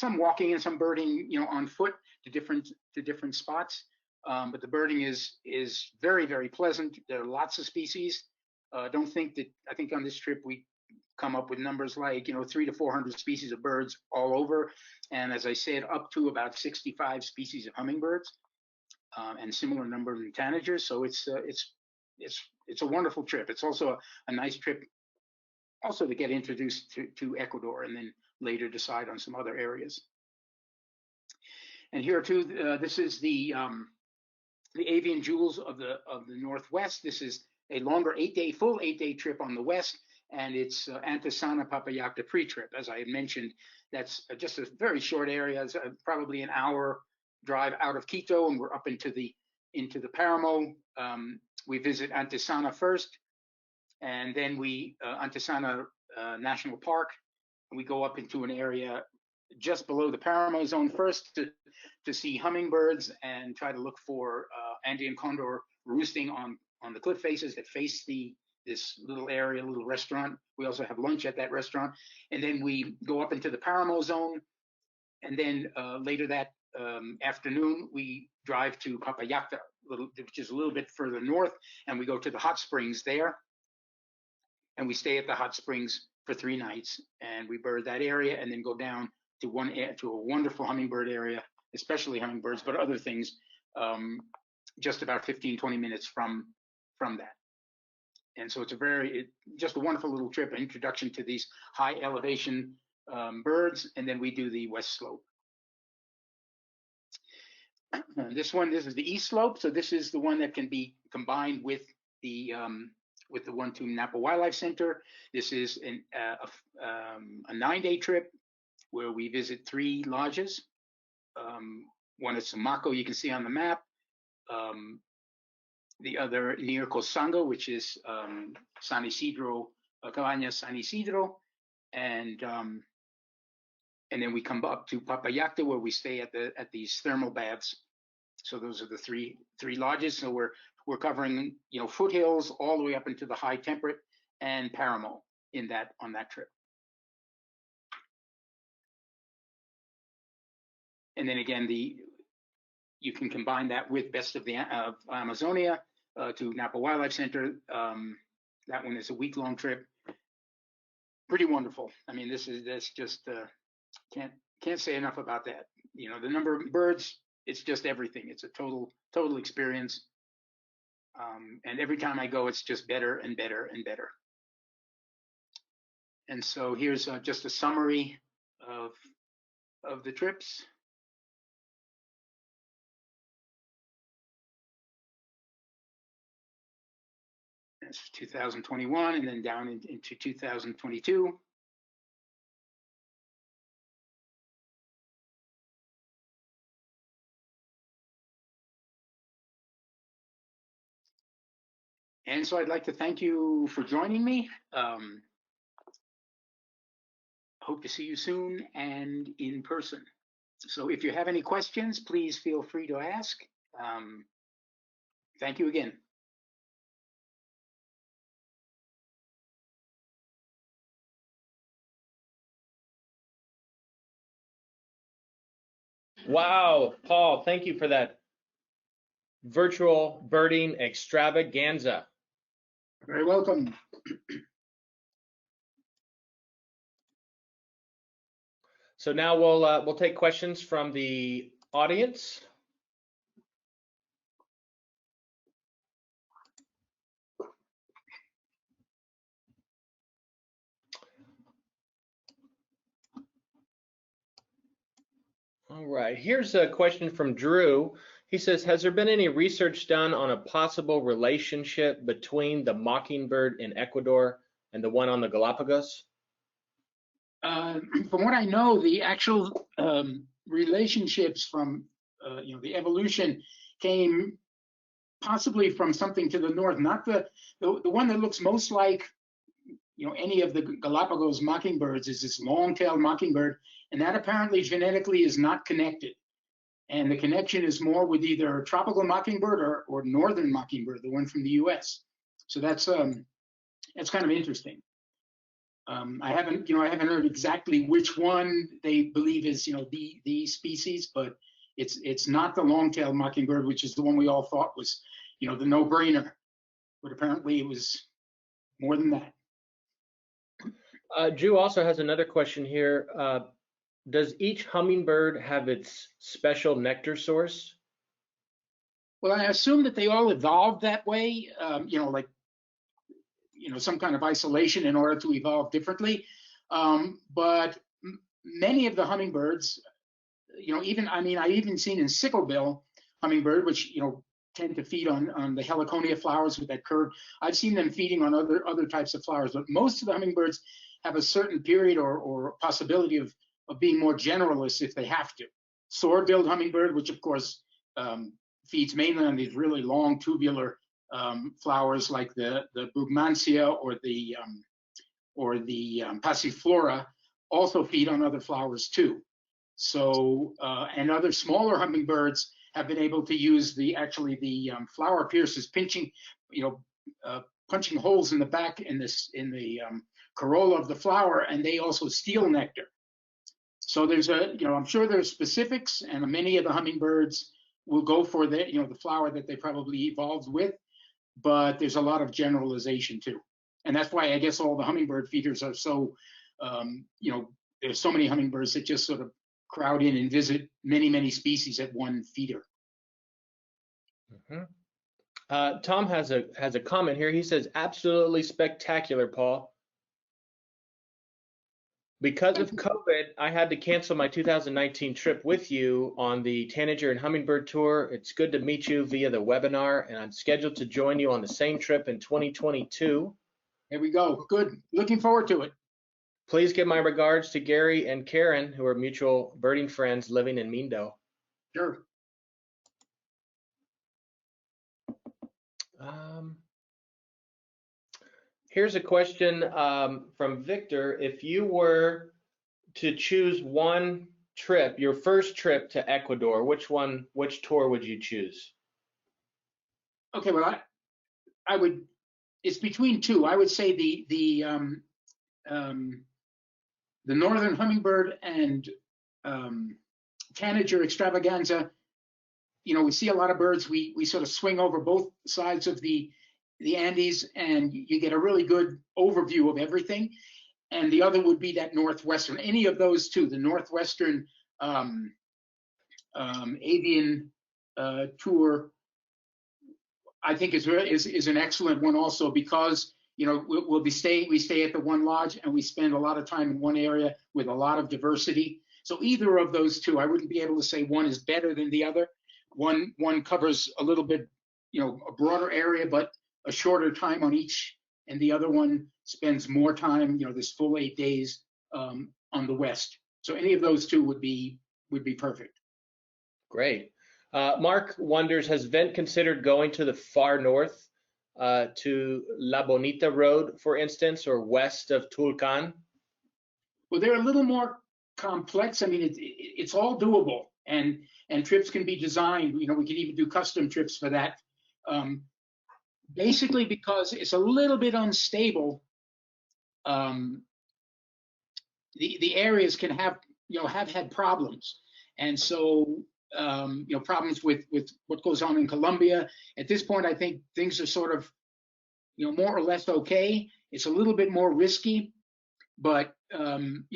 walking and some birding, on foot to different spots. But the birding is very, very pleasant. There are lots of species. I think on this trip we come up with numbers like 300 to 400 species of birds all over, and as I said, up to about 65 species of hummingbirds, and similar number of tanagers. So it's a wonderful trip. It's also a nice trip also to get introduced to Ecuador, and then later decide on some other areas. And here too, this is the avian jewels of the Northwest. This is a longer full 8-day trip on the west, and it's Antisana Papayacta pre-trip. As I had mentioned, that's just a very short area. It's probably an hour drive out of Quito, and we're up into the Paramo. We visit Antisana first, and then we Antisana National Park, and we go up into an area just below the Paramo zone first to see hummingbirds and try to look for Andean condor roosting on the cliff faces that face this little area, little restaurant. We also have lunch at that restaurant, and then we go up into the Paramo zone, and then later that afternoon we drive to Papayacta, which is a little bit further north, and we go to the hot springs there, and we stay at the hot springs for 3 nights, and we bird that area, and then go down to a wonderful hummingbird area, especially hummingbirds, but other things, just about 15-20 minutes from that. And so it's just a wonderful little trip, an introduction to these high elevation birds, and then we do the west slope. This is the east slope, so this is the one that can be combined with the one to Napa Wildlife Center. This is a 9-day trip where we visit 3 lodges. One is Sumaco, you can see on the map. The other near Cosango, which is San Isidro, Cabañas San Isidro, and then we come up to Papayacta, where we stay at these thermal baths. So those are the three lodges. So we're covering foothills all the way up into the high temperate and Paramo on that trip. And then again, you can combine that with Best of Amazonia to Napa Wildlife Center. That one is a week-long trip. Pretty wonderful. I mean, that's just can't say enough about that. You know, the number of birds, it's just everything. It's a total experience. And every time I go, it's just better and better and better. And so here's just a summary of the trips. That's 2021, and then down into 2022. And so I'd like to thank you for joining me. Hope to see you soon and in person. So if you have any questions, please feel free to ask. Thank you again. Wow, Paul, thank you for that virtual birding extravaganza. Very welcome. So now we'll take questions from the audience. All right, here's a question from Drew. He says, has there been any research done on a possible relationship between the mockingbird in Ecuador and the one on the Galapagos? From what I know, the actual relationships from the evolution came possibly from something to the north, not the one that looks most like any of the Galapagos mockingbirds is this long-tailed mockingbird, and that apparently genetically is not connected. And the connection is more with either tropical mockingbird or northern mockingbird, the one from the US. So that's kind of interesting. I haven't heard exactly which one they believe is the species, but it's not the long-tailed mockingbird, which is the one we all thought was the no-brainer, but apparently it was more than that. Drew also has another question here. Does each hummingbird have its special nectar source? Well, I assume that they all evolved that way, some kind of isolation in order to evolve differently. But many of the hummingbirds, I've even seen in sicklebill hummingbird, which tend to feed on the heliconia flowers with that curve. I've seen them feeding on other types of flowers, but most of the hummingbirds have a certain period or possibility of being more generalists if they have to. Sword-billed hummingbird, which of course feeds mainly on these really long tubular flowers like the Brugmansia or the Passiflora, also feed on other flowers too. So and other smaller hummingbirds have been able to use the flower piercers punching holes in the back in the corolla of the flower, and they also steal nectar. So there's I'm sure there's specifics, and many of the hummingbirds will go for the flower that they probably evolved with, but there's a lot of generalization too. And that's why I guess all the hummingbird feeders are so, there's so many hummingbirds that just sort of crowd in and visit many species at one feeder. Mm-hmm. Tom has a comment here. He says, absolutely spectacular, Paul. Because of COVID, I had to cancel my 2019 trip with you on the Tanager and Hummingbird Tour. It's good to meet you via the webinar, and I'm scheduled to join you on the same trip in 2022. There we go. Good. Looking forward to it. Please give my regards to Gary and Karen, who are mutual birding friends living in Mindo. Sure. Here's a question from Victor. If you were to choose one trip, your first trip to Ecuador, which tour would you choose? Okay, well, I would. It's between two. I would say the northern hummingbird and tanager extravaganza. We see a lot of birds. We sort of swing over both sides of the the Andes, and you get a really good overview of everything. And the other would be that northwestern. Any of those two, the northwestern avian tour, I think is an excellent one also, because we stay at the one lodge and we spend a lot of time in one area with a lot of diversity. So either of those two, I wouldn't be able to say one is better than the other. One covers a little bit, a broader area, but a shorter time on each, and the other one spends more time, this full 8 days on the west. So any of those two would be perfect. Great. Mark wonders, has Vent considered going to the far north, to La Bonita Road, for instance, or west of Tulcan? Well, they're a little more complex. I mean, it's all doable, and trips can be designed. We can even do custom trips for that. Basically, because it's a little bit unstable, the areas can have had problems, and so problems with what goes on in Colombia. At this point, I think things are sort of more or less okay. It's a little bit more risky, but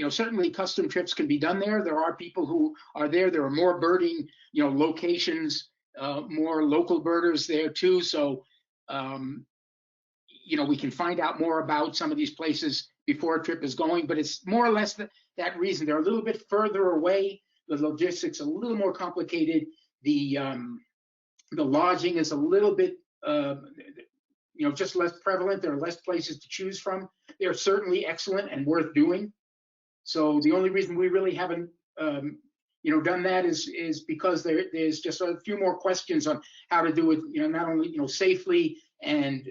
certainly custom trips can be done there. There are people who are there. There are more birding locations, more local birders there too. So we can find out more about some of these places before a trip is going, but it's more or less that reason. They're a little bit further away. The logistics a little more complicated. The lodging is a little bit just less prevalent. There are less places to choose from. They're certainly excellent and worth doing. So the only reason we really haven't done that is because there's just a few more questions on how to do it, not only safely and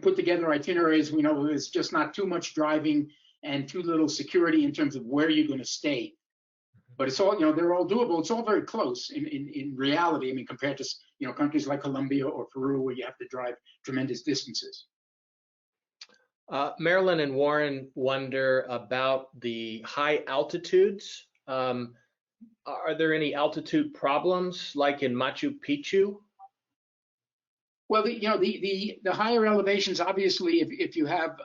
put together itineraries. We know there's just not too much driving and too little security in terms of where you're going to stay. But it's all, they're all doable. It's all very close in reality. I mean, compared to countries like Colombia or Peru, where you have to drive tremendous distances. Marilyn and Warren wonder about the high altitudes. Are there any altitude problems like in Machu Picchu? Well, the higher elevations, obviously, if you have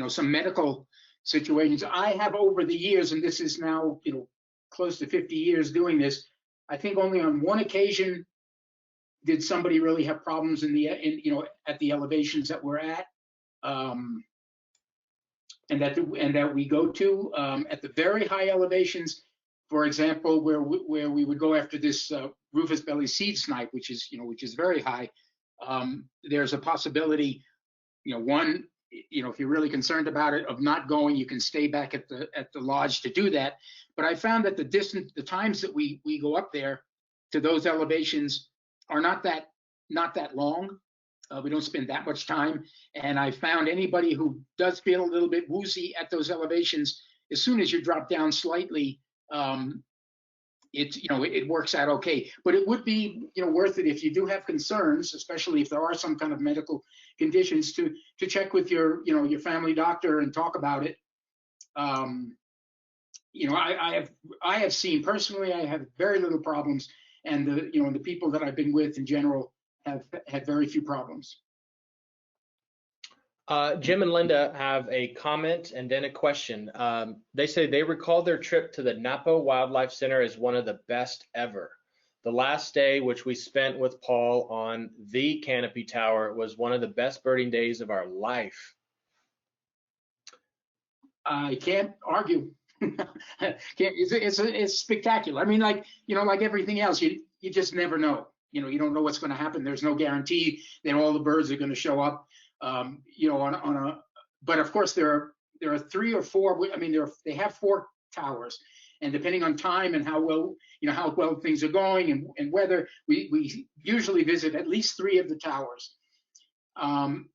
some medical situations. I have over the years, and this is now close to 50 years doing this, I think only on one occasion did somebody really have problems at the elevations that we're at, and that we go to. At the very high elevations, for example, where we would go after this rufous belly seed snipe, which is very high. There's a possibility, one, if you're really concerned about it, of not going, you can stay back at the lodge to do that. But I found that the times that we go up there to those elevations are not that long. We don't spend that much time. And I found anybody who does feel a little bit woozy at those elevations, as soon as you drop down slightly, it works out okay. But it would be worth it if you do have concerns, especially if there are some kind of medical conditions, to check with your family doctor and talk about it. I have seen personally, I have very little problems, and the people that I've been with in general have had very few problems. Jim and Linda have a comment and then a question. They say they recall their trip to the Napo Wildlife Center as one of the best ever. The last day, which we spent with Paul on the canopy tower, was one of the best birding days of our life. I can't argue. It's spectacular. I mean, like everything else, you just never know. You don't know what's going to happen. There's no guarantee that all the birds are going to show up. But of course there are 3 or 4. I mean, they have 4 towers, and depending on time and how well things are going and weather, we usually visit at least 3 of the towers. And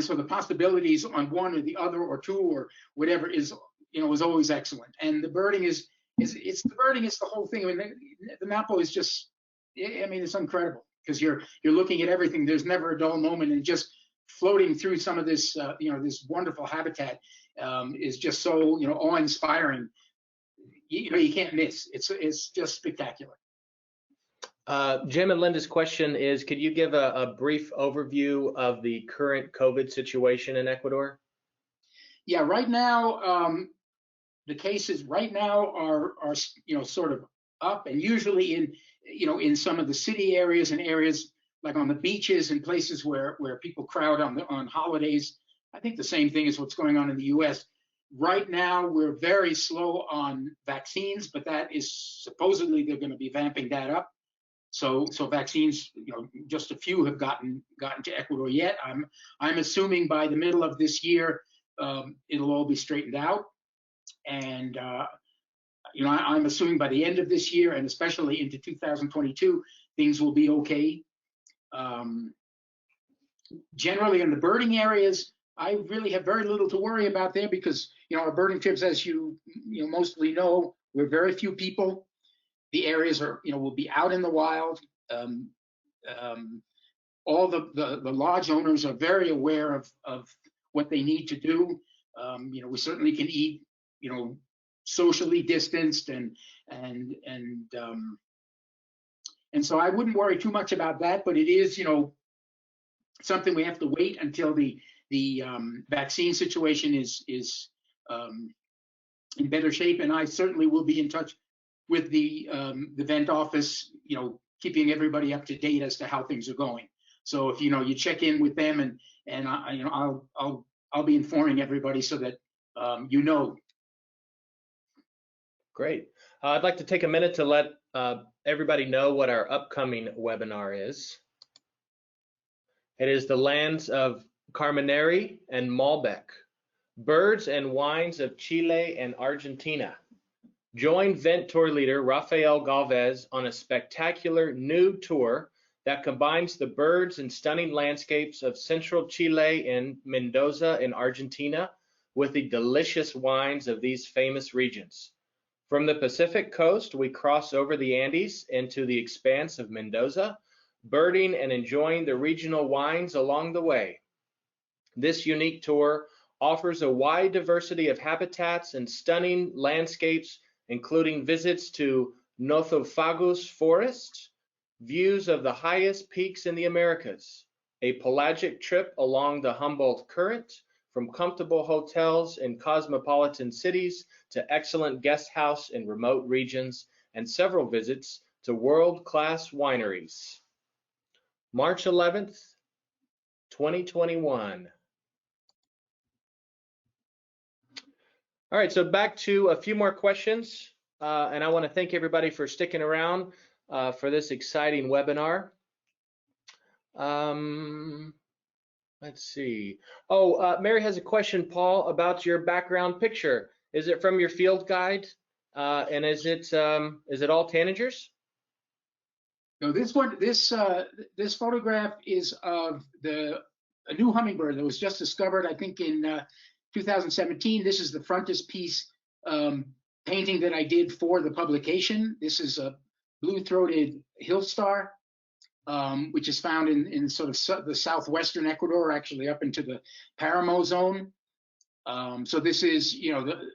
so the possibilities on one or the other or 2 or whatever is always excellent. And the birding is the whole thing. I mean, the Napo is just, I mean, it's incredible because you're looking at everything. There's never a dull moment, and just floating through some of this, this wonderful habitat is just so, awe-inspiring. You can't miss. It's just spectacular. Jim and Linda's question is, could you give a brief overview of the current COVID situation in Ecuador? Yeah, right now, the cases right now are sort of up, and usually in some of the city areas and areas like on the beaches and places where people crowd on holidays. I think the same thing is what's going on in the U.S. Right now, we're very slow on vaccines, but that is supposedly they're going to be vamping that up. So vaccines, just a few have gotten to Ecuador yet. I'm assuming by the middle of this year, it'll all be straightened out. And I'm assuming by the end of this year, and especially into 2022, things will be okay. Generally, in the birding areas, I really have very little to worry about there because our birding trips, as you mostly know, we're very few people. The areas are will be out in the wild. All the lodge owners are very aware of what they need to do. We certainly can eat socially distanced, and so I wouldn't worry too much about that. But it is something we have to wait until the vaccine situation is in better shape, and I certainly will be in touch with the vent office, keeping everybody up to date as to how things are going. So if you check in with them, and I'll be informing everybody so that Great. I'd like to take a minute to let everybody know what our upcoming webinar is. It is the lands of Carmenere and Malbec, birds and wines of Chile and Argentina. Join Vent Tour leader Rafael Galvez on a spectacular new tour that combines the birds and stunning landscapes of central Chile and Mendoza in Argentina with the delicious wines of these famous regions. From the Pacific coast, we cross over the Andes into the expanse of Mendoza, birding and enjoying the regional wines along the way. This unique tour offers a wide diversity of habitats and stunning landscapes, including visits to Nothofagus Forest, views of the highest peaks in the Americas, a pelagic trip along the Humboldt Current, from comfortable hotels in cosmopolitan cities to excellent guest house in remote regions, and several visits to world-class wineries. March 11th, 2021. All right, so back to a few more questions, and I want to thank everybody for sticking around for this exciting webinar. Let's see. Oh, Mary has a question, Paul, about your background picture. Is it from your field guide? And is it all tanagers? No, this photograph is of a new hummingbird that was just discovered, I think, in 2017. This is the frontispiece painting that I did for the publication. This is a blue-throated hill star, which is found in sort of the southwestern Ecuador, actually up into the Paramo zone. So this is, the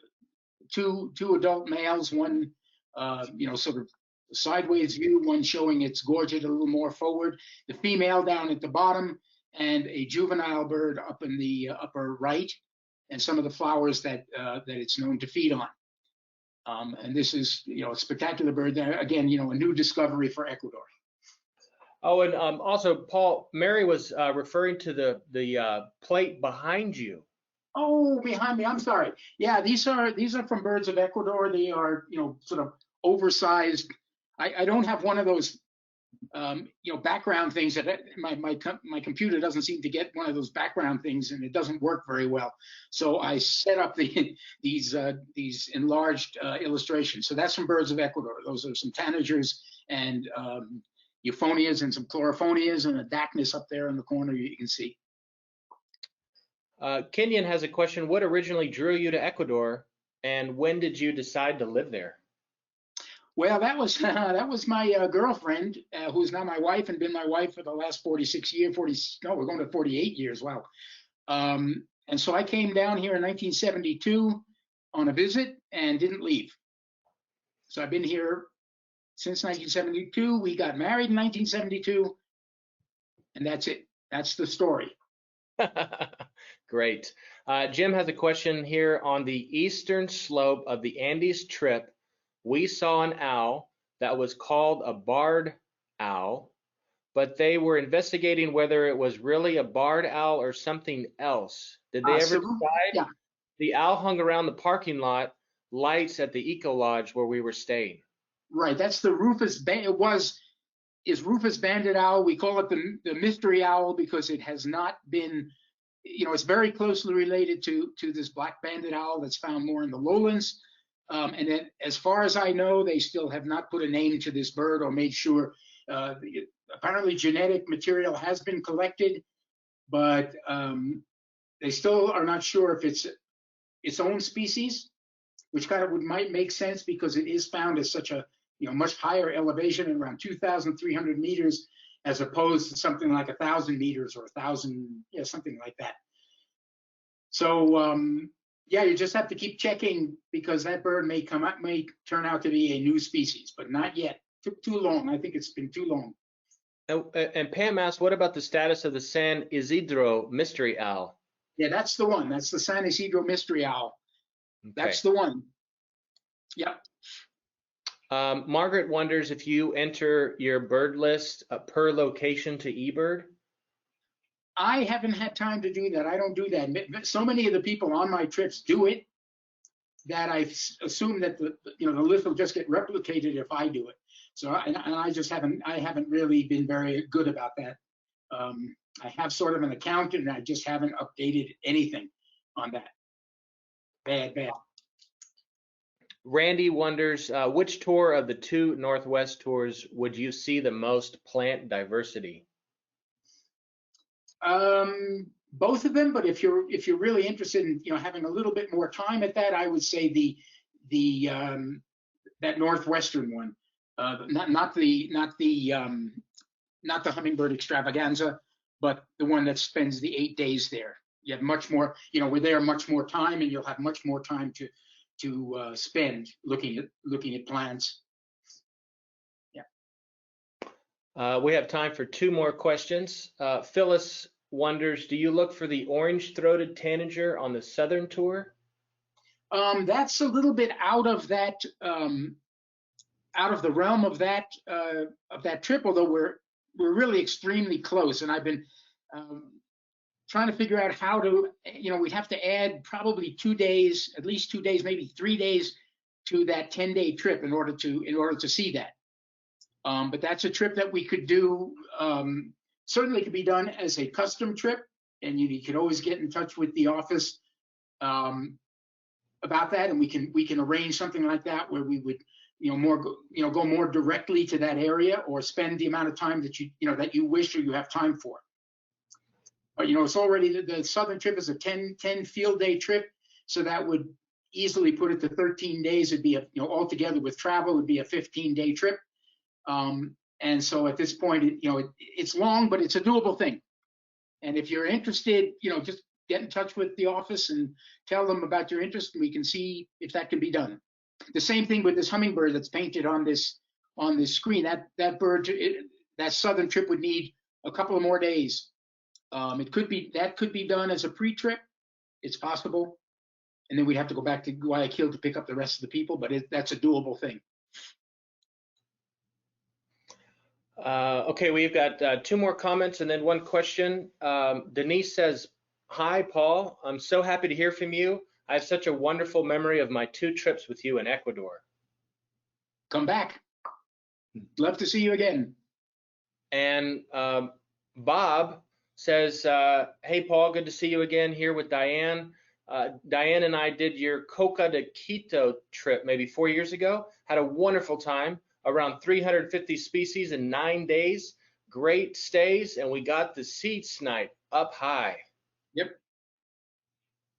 two adult males, one, sort of sideways view, one showing its gorget a little more forward, the female down at the bottom, and a juvenile bird up in the upper right, and some of the flowers that it's known to feed on. And this is, a spectacular bird. Again, a new discovery for Ecuador. Oh, and also, Paul, Mary was referring to the plate behind you. Oh, behind me. I'm sorry. Yeah, these are from Birds of Ecuador. They are, sort of oversized. I don't have one of those, background things that my computer doesn't seem to get one of those background things, and it doesn't work very well. So I set up these enlarged illustrations. So that's from Birds of Ecuador. Those are some tanagers and euphonias and some chlorophonias and a dacnus up there in the corner you can see. Kenyon has a question. What originally drew you to Ecuador, and when did you decide to live there? Well, that was my girlfriend, who's now my wife and been my wife for the last 46 years. We're going to 48 years. Wow. And so I came down here in 1972 on a visit and didn't leave. So I've been here since 1972. We got married in 1972, and that's it. That's the story. Great. Jim has a question here. On the eastern slope of the Andes trip, we saw an owl that was called a barred owl, but they were investigating whether it was really a barred owl or something else. Did they ever decide? Yeah. The owl hung around the parking lot lights at the Eco Lodge where we were staying. Right. That's the Rufous. Is Rufous banded owl. We call it the mystery owl because it has not been, it's very closely related to this black banded owl that's found more in the lowlands. And then, as far as I know, they still have not put a name to this bird or made sure. Apparently, genetic material has been collected, but they still are not sure if it's its own species, which might make sense because it is found at such a much higher elevation, around 2,300 meters, as opposed to something like 1,000 meters or 1,000, something like that. So yeah, you just have to keep checking because that bird may turn out to be a new species, but not yet. Took too long. I think it's been too long. And Pam asked, what about the status of the San Isidro mystery owl? Yeah, that's the one. That's the San Isidro mystery owl. Okay. That's the one. Yep. Margaret wonders if you enter your bird list per location to eBird. I haven't had time to do that. I don't do that. So many of the people on my trips do it that I assume that the list will just get replicated if I do it. So I haven't really been very good about that. I have sort of an account and I just haven't updated anything on that. Bad. Randy wonders, which tour of the 2 Northwest tours would you see the most plant diversity? Both of them, but if you're really interested in having a little bit more time at that, I would say that northwestern one, not the hummingbird extravaganza, but the one that spends the 8 days there. You have much more, we're there much more time, and you'll have much more time to spend looking at plants. Yeah. We have time for 2 more questions. Phyllis wonders, do you look for the orange-throated tanager on the southern tour? That's a little bit out of that, out of the realm of that trip. Although we're really extremely close, and I've been trying to figure out how to, we'd have to add probably 2 days, at least 2 days, maybe 3 days to that 10-day trip in order to see that. But that's a trip that we could do. Certainly could be done as a custom trip, and you could always get in touch with the office about that, and we can arrange something like that where we would go more directly to that area or spend the amount of time that you wish or you have time for. But it's already the southern trip is a 10 field day trip, so that would easily put it to 13 days. It'd be altogether with travel would be a 15-day trip. And so at this point, it's long, but it's a doable thing. And if you're interested, just get in touch with the office and tell them about your interest, and we can see if that can be done. The same thing with this hummingbird that's painted on this screen. That bird, that southern trip would need a couple of more days. That could be done as a pre-trip. It's possible, and then we'd have to go back to Guayaquil to pick up the rest of the people. But that's a doable thing. Okay, we've got 2 more comments and then 1 question. Denise says, hi, Paul. I'm so happy to hear from you. I have such a wonderful memory of my 2 trips with you in Ecuador. Come back. Love to see you again. And Bob says, hey, Paul, good to see you again here with Diane. Diane and I did your Coca de Quito trip maybe 4 years ago. Had a wonderful time. Around 350 species in 9 days, great stays, and we got the seed snipe up high. Yep.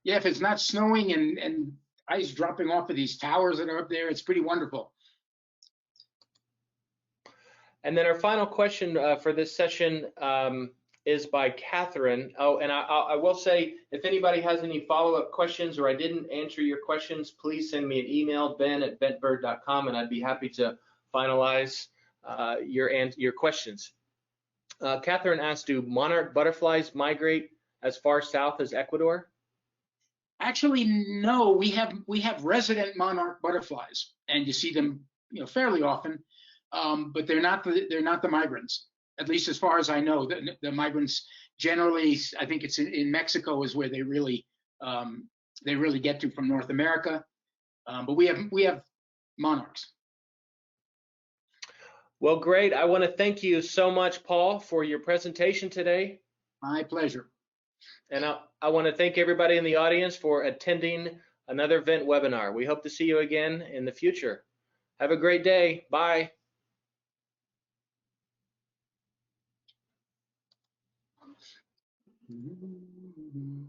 Yeah, if it's not snowing and ice dropping off of these towers that are up there, it's pretty wonderful. And then our final question for this session is by Catherine. Oh, and I will say, if anybody has any follow-up questions or I didn't answer your questions, please send me an email, ben@bentbird.com, and I'd be happy to finalize your questions. Catherine asked, do monarch butterflies migrate as far south as Ecuador? Actually, no. We have resident monarch butterflies, and you see them, fairly often, but they're not the migrants. At least as far as I know, the migrants generally, I think it's in Mexico is where they really get to from North America. But we have monarchs. Well, great. I want to thank you so much, Paul, for your presentation today. My pleasure. And I want to thank everybody in the audience for attending another Vent webinar. We hope to see you again in the future. Have a great day. Bye. Mm-hmm.